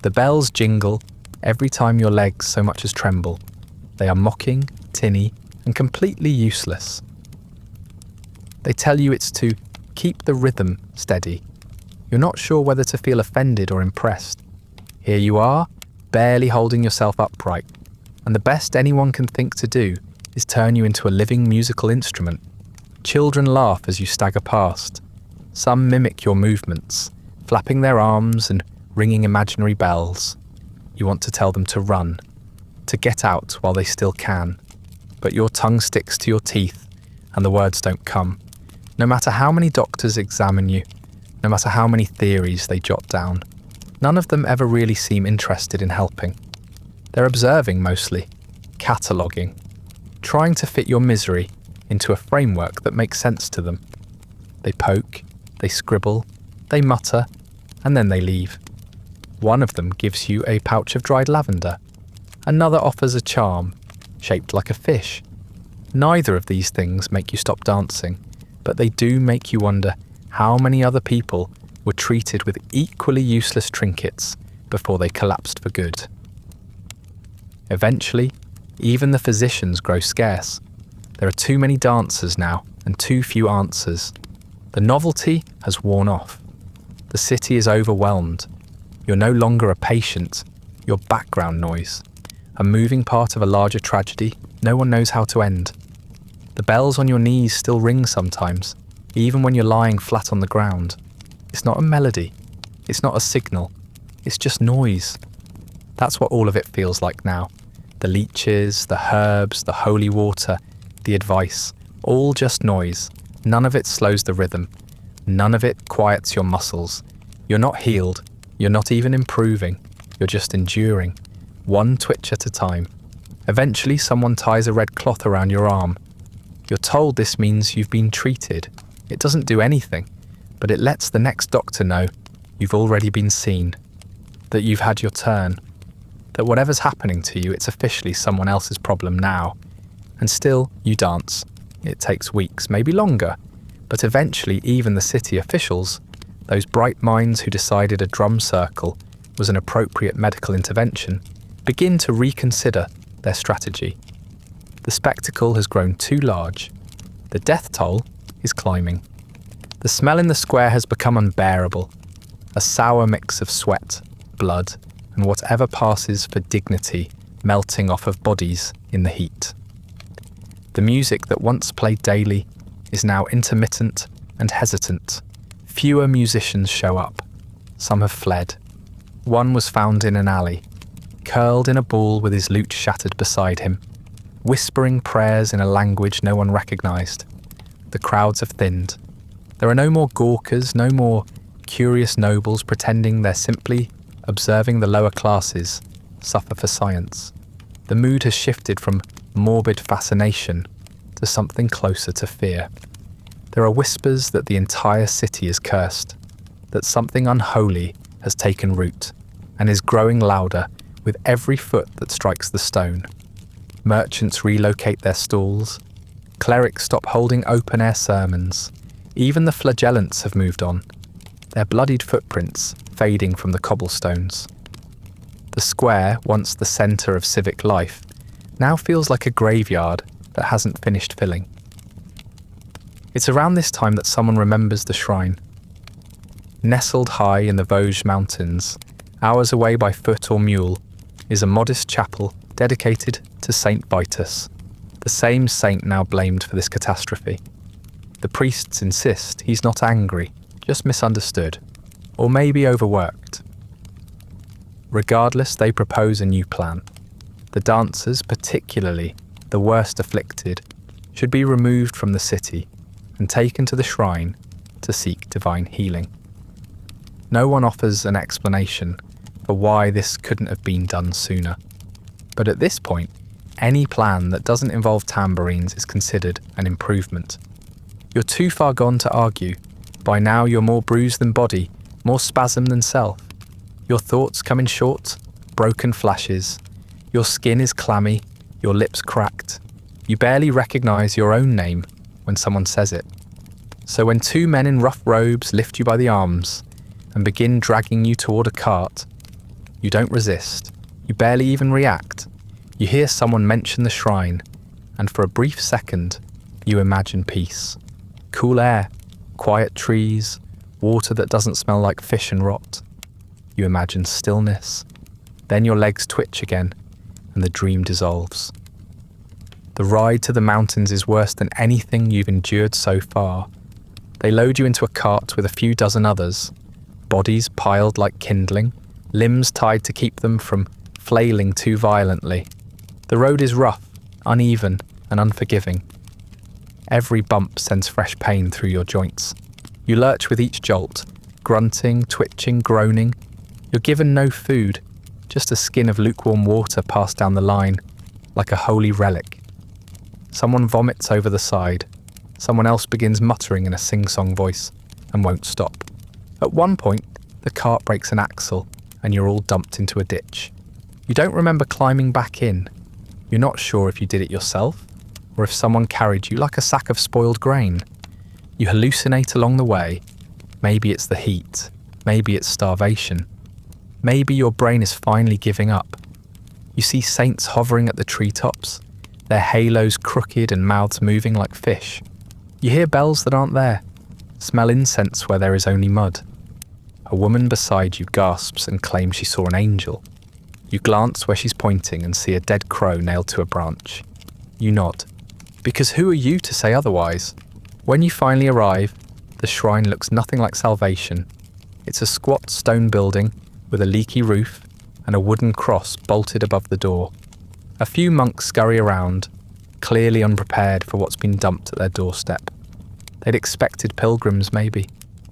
The bells jingle every time your legs so much as tremble. They are mocking, tinny, and completely useless. They tell you it's to keep the rhythm steady. You're not sure whether to feel offended or impressed. Here you are, barely holding yourself upright, and the best anyone can think to do is turn you into a living musical instrument. Children laugh as you stagger past. Some mimic your movements, flapping their arms and ringing imaginary bells. You want to tell them to run, to get out while they still can, but your tongue sticks to your teeth and the words don't come. No matter how many doctors examine you, no matter how many theories they jot down, none of them ever really seem interested in helping. They're observing mostly, cataloguing, trying to fit your misery into a framework that makes sense to them. They poke, they scribble, they mutter, and then they leave. One of them gives you a pouch of dried lavender. Another offers a charm, shaped like a fish. Neither of these things make you stop dancing, but they do make you wonder how many other people were treated with equally useless trinkets before they collapsed for good. Eventually, even the physicians grow scarce. There are too many dancers now and too few answers. The novelty has worn off. The city is overwhelmed. You're no longer a patient, you're background noise, a moving part of a larger tragedy no one knows how to end. The bells on your knees still ring sometimes, even when you're lying flat on the ground. It's not a melody, it's not a signal, it's just noise. That's what all of it feels like now. The leeches, the herbs, the holy water, the advice, all just noise. None of it slows the rhythm. None of it quiets your muscles. You're not healed. You're not even improving. You're just enduring, one twitch at a time. Eventually, someone ties a red cloth around your arm. You're told this means you've been treated. It doesn't do anything, but it lets the next doctor know you've already been seen, that you've had your turn, that whatever's happening to you, it's officially someone else's problem now. And still, you dance. It takes weeks, maybe longer, but eventually even the city officials, those bright minds who decided a drum circle was an appropriate medical intervention, begin to reconsider their strategy. The spectacle has grown too large. The death toll is climbing. The smell in the square has become unbearable, a sour mix of sweat, blood, and whatever passes for dignity melting off of bodies in the heat. The music that once played daily is now intermittent and hesitant. Fewer musicians show up. Some have fled. One was found in an alley, curled in a ball with his lute shattered beside him, whispering prayers in a language no one recognised. The crowds have thinned. There are no more gawkers, no more curious nobles pretending they're simply observing the lower classes suffer for science. The mood has shifted from morbid fascination to something closer to fear. There are whispers that the entire city is cursed, that something unholy has taken root and is growing louder with every foot that strikes the stone. Merchants relocate their stalls. Clerics stop holding open-air sermons. Even the flagellants have moved on, their bloodied footprints fading from the cobblestones. The square, once the centre of civic life, now feels like a graveyard that hasn't finished filling. It's around this time that someone remembers the shrine. Nestled high in the Vosges Mountains, hours away by foot or mule, is a modest chapel dedicated to Saint Vitus, the same saint now blamed for this catastrophe. The priests insist he's not angry, just misunderstood, or maybe overworked. Regardless, they propose a new plan. The dancers, particularly the worst afflicted, should be removed from the city and taken to the shrine to seek divine healing. No one offers an explanation for why this couldn't have been done sooner. But at this point, any plan that doesn't involve tambourines is considered an improvement. You're too far gone to argue. By now you're more bruised than body, more spasm than self. Your thoughts come in short, broken flashes. Your skin is clammy, your lips cracked. You barely recognise your own name when someone says it. So when two men in rough robes lift you by the arms and begin dragging you toward a cart, you don't resist. You barely even react. You hear someone mention the shrine, and for a brief second, you imagine peace. Cool air, quiet trees, water that doesn't smell like fish and rot. You imagine stillness. Then your legs twitch again, and the dream dissolves. The ride to the mountains is worse than anything you've endured so far. They load you into a cart with a few dozen others, bodies piled like kindling, limbs tied to keep them from flailing too violently. The road is rough, uneven, and unforgiving. Every bump sends fresh pain through your joints. You lurch with each jolt, grunting, twitching, groaning. You're given no food, just a skin of lukewarm water passed down the line, like a holy relic. Someone vomits over the side. Someone else begins muttering in a sing-song voice and won't stop. At one point, the cart breaks an axle and you're all dumped into a ditch. You don't remember climbing back in. You're not sure if you did it yourself or if someone carried you like a sack of spoiled grain. You hallucinate along the way. Maybe it's the heat. Maybe it's starvation. Maybe your brain is finally giving up. You see saints hovering at the treetops, their halos crooked and mouths moving like fish. You hear bells that aren't there, smell incense where there is only mud. A woman beside you gasps and claims she saw an angel. You glance where she's pointing and see a dead crow nailed to a branch. You nod, because who are you to say otherwise? When you finally arrive, the shrine looks nothing like salvation. It's a squat stone building with a leaky roof and a wooden cross bolted above the door. A few monks scurry around, clearly unprepared for what's been dumped at their doorstep. They'd expected pilgrims, maybe.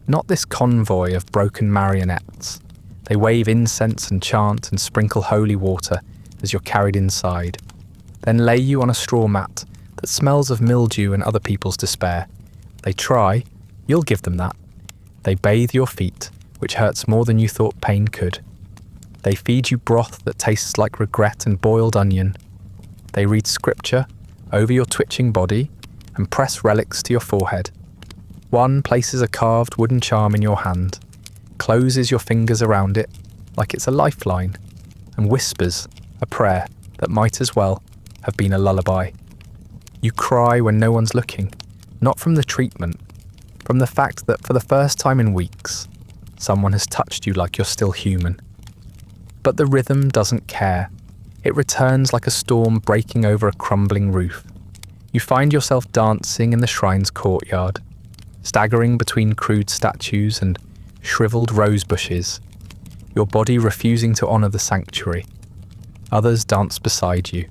Not this convoy of broken marionettes. They wave incense and chant and sprinkle holy water as you're carried inside, then lay you on a straw mat that smells of mildew and other people's despair. They try, you'll give them that. They bathe your feet, which hurts more than you thought pain could. They feed you broth that tastes like regret and boiled onion. They read scripture over your twitching body and press relics to your forehead. One places a carved wooden charm in your hand, closes your fingers around it like it's a lifeline, and whispers a prayer that might as well have been a lullaby. You cry when no one's looking, not from the treatment, from the fact that for the first time in weeks, someone has touched you like you're still human. But the rhythm doesn't care. It returns like a storm breaking over a crumbling roof. You find yourself dancing in the shrine's courtyard, staggering between crude statues and shriveled rose bushes, your body refusing to honour the sanctuary. Others dance beside you.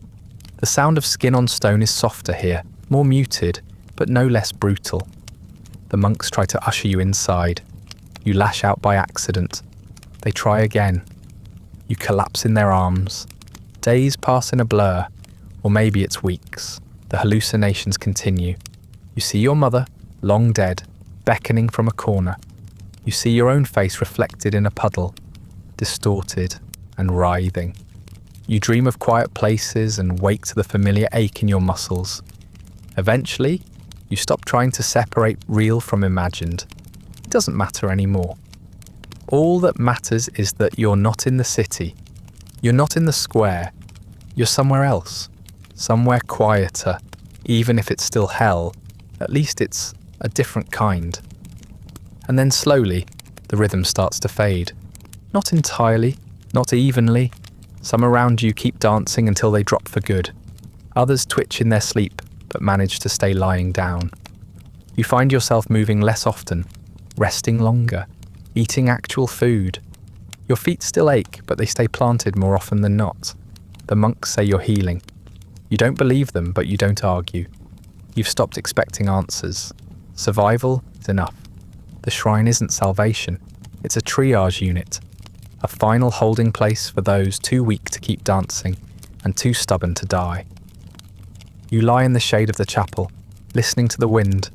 The sound of skin on stone is softer here, more muted, but no less brutal. The monks try to usher you inside. You lash out by accident. They try again. You collapse in their arms. Days pass in a blur, or maybe it's weeks. The hallucinations continue. You see your mother, long dead, beckoning from a corner. You see your own face reflected in a puddle, distorted and writhing. You dream of quiet places and wake to the familiar ache in your muscles. Eventually, you stop trying to separate real from imagined. It doesn't matter anymore. All that matters is that you're not in the city. You're not in the square. You're somewhere else. Somewhere quieter. Even if it's still hell, at least it's a different kind. And then slowly, the rhythm starts to fade. Not entirely, not evenly. Some around you keep dancing until they drop for good. Others twitch in their sleep, but manage to stay lying down. You find yourself moving less often, resting longer, eating actual food. Your feet still ache, but they stay planted more often than not. The monks say you're healing. You don't believe them, but you don't argue. You've stopped expecting answers. Survival is enough. The shrine isn't salvation. It's a triage unit. A final holding place for those too weak to keep dancing and too stubborn to die. You lie in the shade of the chapel, listening to the wind,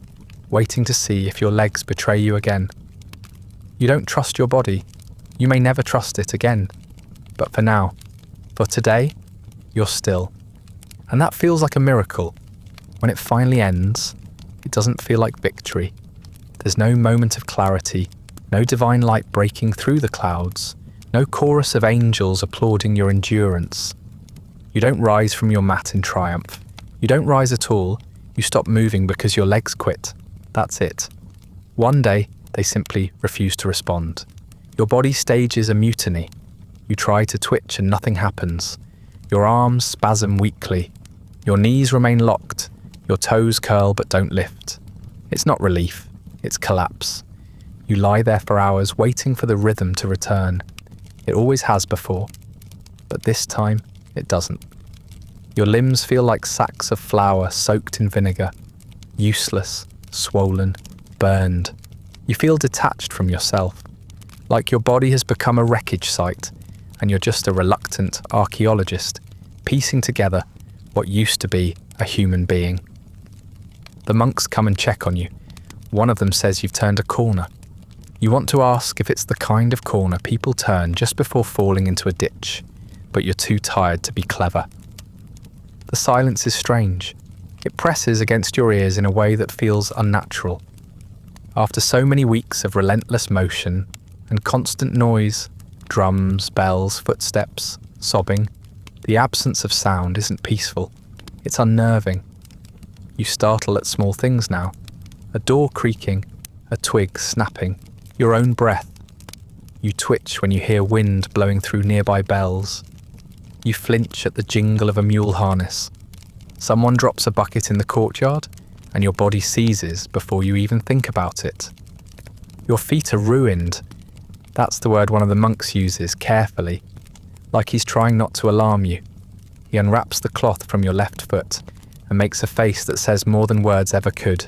waiting to see if your legs betray you again. You don't trust your body. You may never trust it again. But for now, for today, you're still. And that feels like a miracle. When it finally ends, it doesn't feel like victory. There's no moment of clarity, no divine light breaking through the clouds, no chorus of angels applauding your endurance. You don't rise from your mat in triumph. You don't rise at all. You stop moving because your legs quit. That's it. One day, they simply refuse to respond. Your body stages a mutiny. You try to twitch and nothing happens. Your arms spasm weakly. Your knees remain locked. Your toes curl but don't lift. It's not relief. It's collapse. You lie there for hours waiting for the rhythm to return. It always has before. But this time, it doesn't. Your limbs feel like sacks of flour soaked in vinegar. Useless, swollen, burned. You feel detached from yourself. Like your body has become a wreckage site, and you're just a reluctant archaeologist, piecing together what used to be a human being. The monks come and check on you. One of them says you've turned a corner. You want to ask if it's the kind of corner people turn just before falling into a ditch, but you're too tired to be clever. The silence is strange. It presses against your ears in a way that feels unnatural. After so many weeks of relentless motion and constant noise, drums, bells, footsteps, sobbing, the absence of sound isn't peaceful. It's unnerving. You startle at small things now. A door creaking, a twig snapping, your own breath. You twitch when you hear wind blowing through nearby bells. You flinch at the jingle of a mule harness. Someone drops a bucket in the courtyard, and your body seizes before you even think about it. Your feet are ruined. That's the word one of the monks uses carefully, like he's trying not to alarm you. He unwraps the cloth from your left foot and makes a face that says more than words ever could.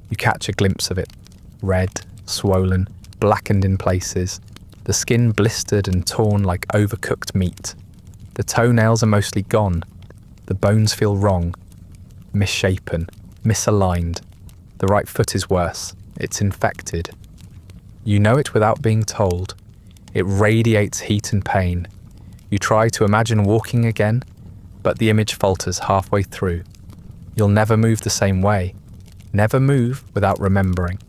You catch a glimpse of it. Red, swollen, blackened in places, the skin blistered and torn like overcooked meat. The toenails are mostly gone. The bones feel wrong, misshapen, misaligned. The right foot is worse. It's infected. You know it without being told. It radiates heat and pain. You try to imagine walking again, but the image falters halfway through. You'll never move the same way. Never move without remembering.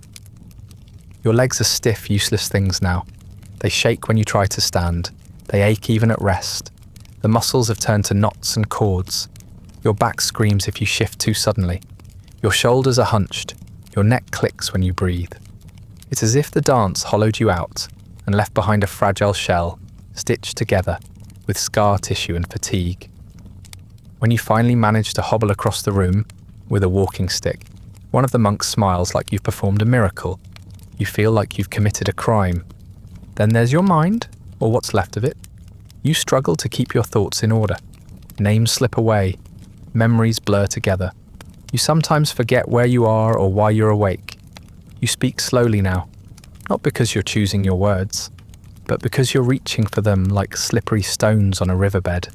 Your legs are stiff, useless things now. They shake when you try to stand. They ache even at rest. The muscles have turned to knots and cords. Your back screams if you shift too suddenly. Your shoulders are hunched. Your neck clicks when you breathe. It's as if the dance hollowed you out and left behind a fragile shell, stitched together with scar tissue and fatigue. When you finally manage to hobble across the room with a walking stick, one of the monks smiles like you've performed a miracle. You feel like you've committed a crime. Then there's your mind, or what's left of it. You struggle to keep your thoughts in order. Names slip away. Memories blur together. You sometimes forget where you are or why you're awake. You speak slowly now, not because you're choosing your words, but because you're reaching for them like slippery stones on a riverbed.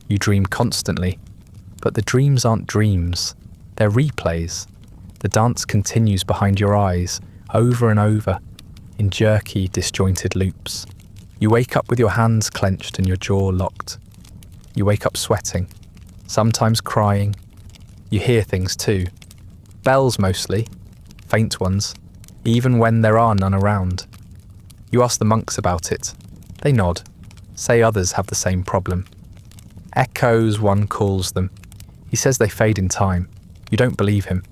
You dream constantly, but the dreams aren't dreams. They're replays. The dance continues behind your eyes, over and over, in jerky, disjointed loops. You wake up with your hands clenched and your jaw locked. You wake up sweating, sometimes crying. You hear things too. Bells mostly, faint ones, even when there are none around. You ask the monks about it. They nod, say others have the same problem. Echoes, one calls them. He says they fade in time. You don't believe him.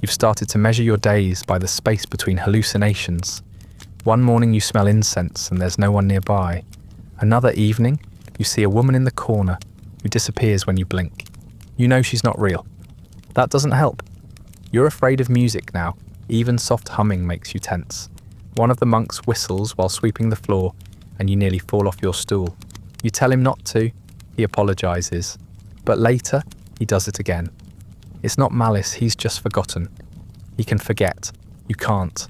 You've started to measure your days by the space between hallucinations. One morning you smell incense and there's no one nearby. Another evening, you see a woman in the corner who disappears when you blink. You know she's not real. That doesn't help. You're afraid of music now. Even soft humming makes you tense. One of the monks whistles while sweeping the floor and you nearly fall off your stool. You tell him not to. He apologizes. But later, he does it again. It's not malice, he's just forgotten. He can forget. You can't.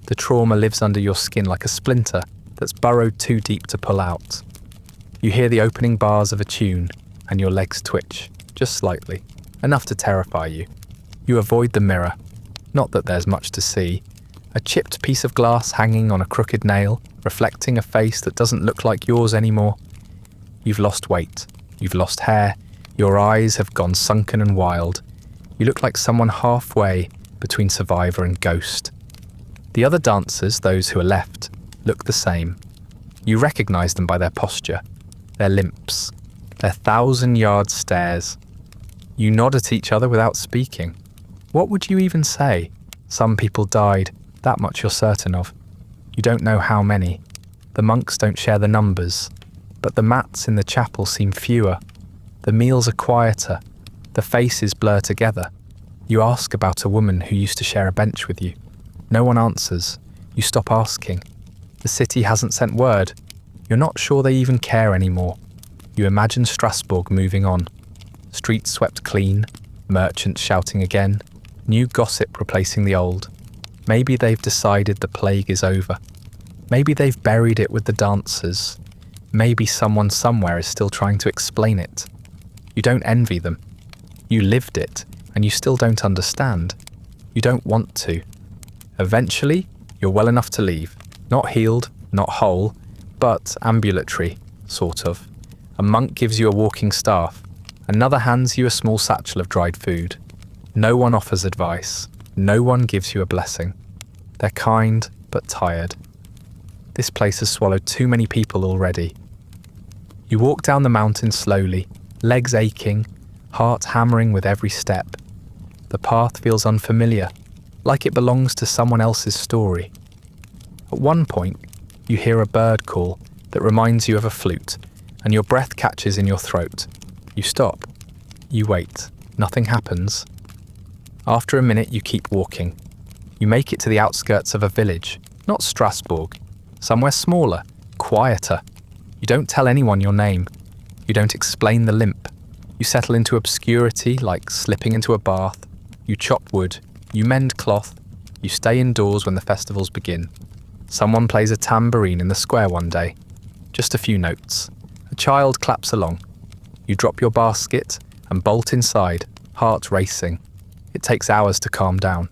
The trauma lives under your skin like a splinter that's burrowed too deep to pull out. You hear the opening bars of a tune and your legs twitch, just slightly, enough to terrify you. You avoid the mirror. Not that there's much to see. A chipped piece of glass hanging on a crooked nail, reflecting a face that doesn't look like yours anymore. You've lost weight. You've lost hair. Your eyes have gone sunken and wild. You look like someone halfway between survivor and ghost. The other dancers, those who are left, look the same. You recognize them by their posture, their limps, their 1,000-yard stares. You nod at each other without speaking. What would you even say? Some people died, that much you're certain of. You don't know how many. The monks don't share the numbers, but the mats in the chapel seem fewer. The meals are quieter. The faces blur together. You ask about a woman who used to share a bench with you. No one answers. You stop asking. The city hasn't sent word. You're not sure they even care anymore. You imagine Strasbourg moving on. Streets swept clean, merchants shouting again, new gossip replacing the old. Maybe they've decided the plague is over. Maybe they've buried it with the dancers. Maybe someone somewhere is still trying to explain it. You don't envy them. You lived it, and you still don't understand. You don't want to. Eventually, you're well enough to leave. Not healed, not whole, but ambulatory, sort of. A monk gives you a walking staff. Another hands you a small satchel of dried food. No one offers advice. No one gives you a blessing. They're kind, but tired. This place has swallowed too many people already. You walk down the mountain slowly, legs aching, heart hammering with every step. The path feels unfamiliar, like it belongs to someone else's story. At one point, you hear a bird call that reminds you of a flute, and your breath catches in your throat. You stop. You wait. Nothing happens. After a minute, you keep walking. You make it to the outskirts of a village, not Strasbourg, somewhere smaller, quieter. You don't tell anyone your name. You don't explain the limp. You settle into obscurity like slipping into a bath. You chop wood. You mend cloth. You stay indoors when the festivals begin. Someone plays a tambourine in the square one day. Just a few notes. A child claps along. You drop your basket and bolt inside, heart racing. It takes hours to calm down.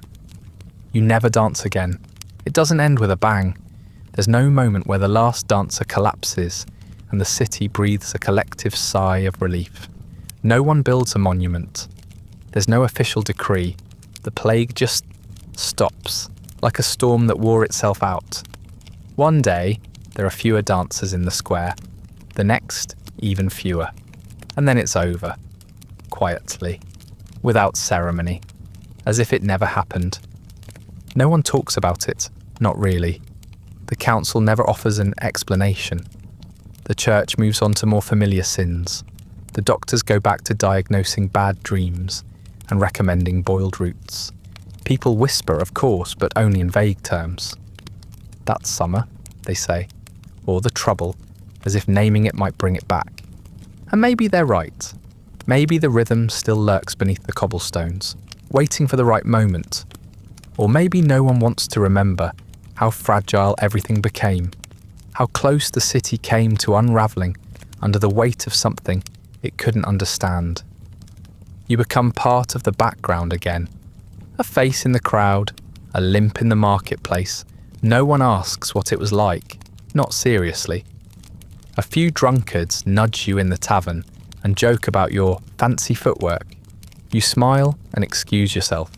You never dance again. It doesn't end with a bang. There's no moment where the last dancer collapses and the city breathes a collective sigh of relief. No one builds a monument. There's no official decree. The plague just stops, like a storm that wore itself out. One day, there are fewer dancers in the square. The next, even fewer. And then it's over. Quietly. Without ceremony. As if it never happened. No one talks about it. Not really. The council never offers an explanation. The church moves on to more familiar sins. The doctors go back to diagnosing bad dreams and recommending boiled roots. People whisper, of course, but only in vague terms. That's summer, they say, or the trouble, as if naming it might bring it back. And maybe they're right. Maybe the rhythm still lurks beneath the cobblestones, waiting for the right moment. Or maybe no one wants to remember how fragile everything became, how close the city came to unravelling under the weight of something it couldn't understand. You become part of the background again, A face in the crowd, a limp in the marketplace. No one asks what it was like, not seriously. A few drunkards nudge you in the tavern and joke about your fancy footwork. You smile and excuse yourself.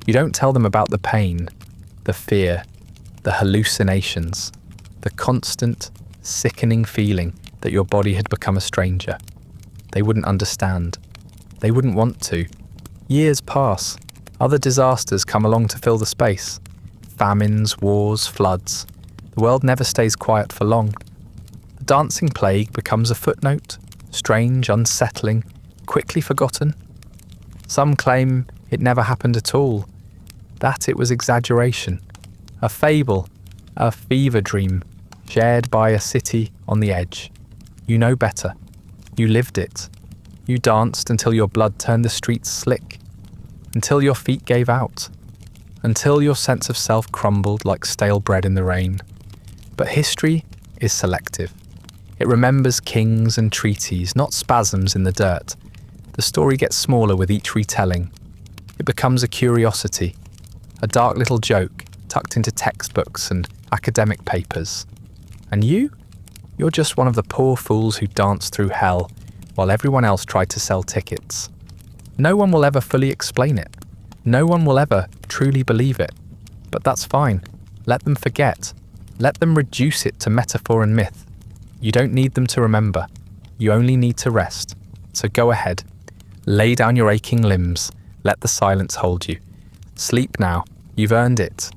You don't tell them about the pain, the fear, the hallucinations, the constant, sickening feeling that your body had become a stranger. They wouldn't understand. They wouldn't want to. Years pass. Other disasters come along to fill the space. Famines, wars, floods. The world never stays quiet for long. The dancing plague becomes a footnote, strange, unsettling, quickly forgotten. Some claim it never happened at all, that it was exaggeration, a fable, a fever dream, shared by a city on the edge. You know better. You lived it. You danced until your blood turned the streets slick, until your feet gave out, until your sense of self crumbled like stale bread in the rain. But history is selective. It remembers kings and treaties, not spasms in the dirt. The story gets smaller with each retelling. It becomes a curiosity, a dark little joke tucked into textbooks and academic papers. And you're just one of the poor fools who danced through hell while everyone else tried to sell tickets. No one will ever fully explain it. No one will ever truly believe it. But that's fine. Let them forget. Let them reduce it to metaphor and myth. You don't need them to remember. You only need to rest. So go ahead. Lay down your aching limbs. Let the silence hold you. Sleep now. You've earned it.